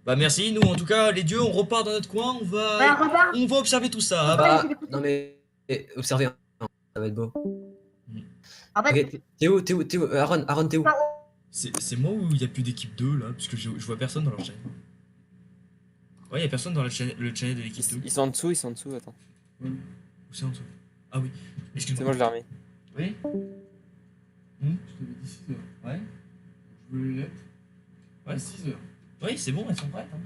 Speaker 3: Bah merci, nous en tout cas, les dieux, on repart dans notre coin,
Speaker 5: Ouais, repart.
Speaker 3: on va observer tout ça. hein.
Speaker 1: Bah, non mais. Observez, hein. Ça va être beau.
Speaker 5: En fait,
Speaker 1: Ok, t'es où? Aaron, t'es où?
Speaker 3: C'est moi où il n'y a plus d'équipe 2 là, parce que je vois personne dans leur chaîne. Ouais, il y a personne dans le channel de l'équipe 2.
Speaker 2: Ils sont en dessous, attends.
Speaker 3: Où c'est en dessous? Ah oui,
Speaker 2: C'est
Speaker 3: excuse-moi.
Speaker 2: moi, je l'ai remis.
Speaker 3: Oui. Je t'avais dit 6 heures. Ouais. Je veux les lettres. Ouais, 6 heures. Oui, c'est bon, elles sont prêtes. Hein.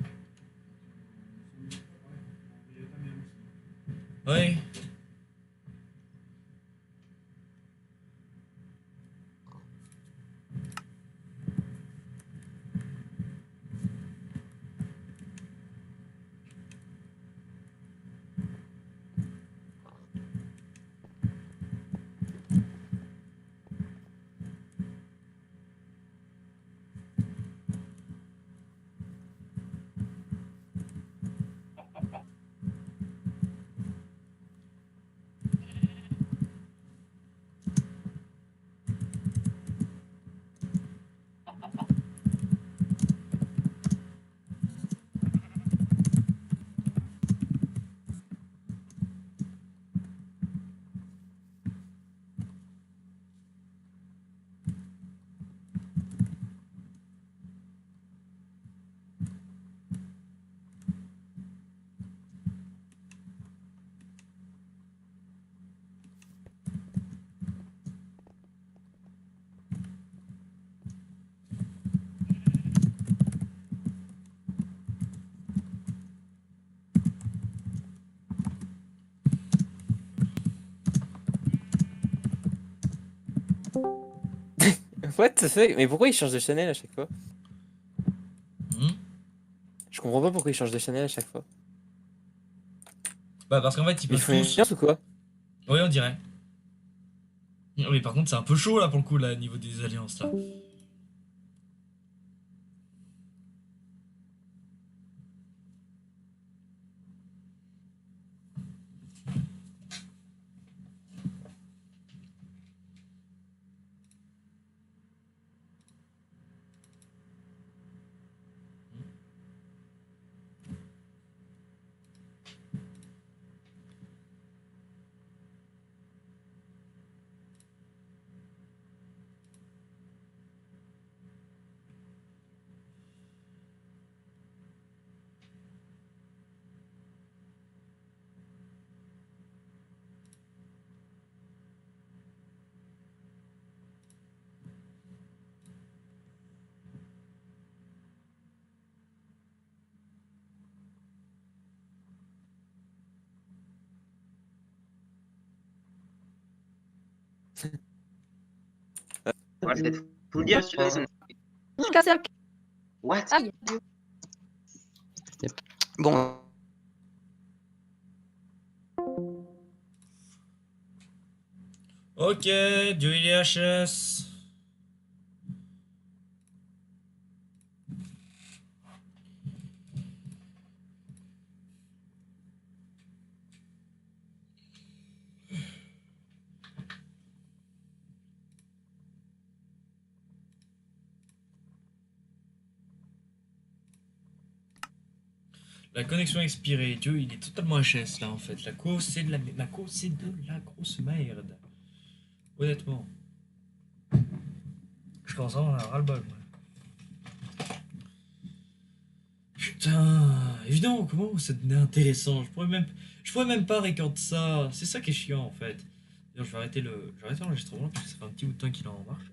Speaker 3: Ouais.
Speaker 2: What the fuck? Mais pourquoi il change de channel à chaque fois?
Speaker 3: Hmm.
Speaker 2: Je comprends pas pourquoi il change de channel à chaque fois.
Speaker 3: Bah parce qu'en fait ils
Speaker 2: Ils
Speaker 3: peuvent
Speaker 2: font une
Speaker 3: tous...
Speaker 2: science ou quoi?
Speaker 3: Oui on dirait. Non, mais par contre c'est un peu chaud là pour le coup là au niveau des alliances là.
Speaker 4: Moi, je vais tout le dire, Jason.
Speaker 6: Je casse un-
Speaker 4: What?
Speaker 6: Aïe.
Speaker 7: Bon,
Speaker 3: Ok, Dieu il est HS. La connexion expirée, Dieu il est totalement HS là en fait. La cause c'est de la cause c'est de la grosse merde. Honnêtement. Je commence à en avoir ras-le-bol moi. Putain, évidemment comment ça devenait intéressant. Je pourrais même pas record ça. C'est ça qui est chiant en fait. D'ailleurs je vais arrêter l'enregistrement parce que ça fait un petit bout de temps qu'il est en marche.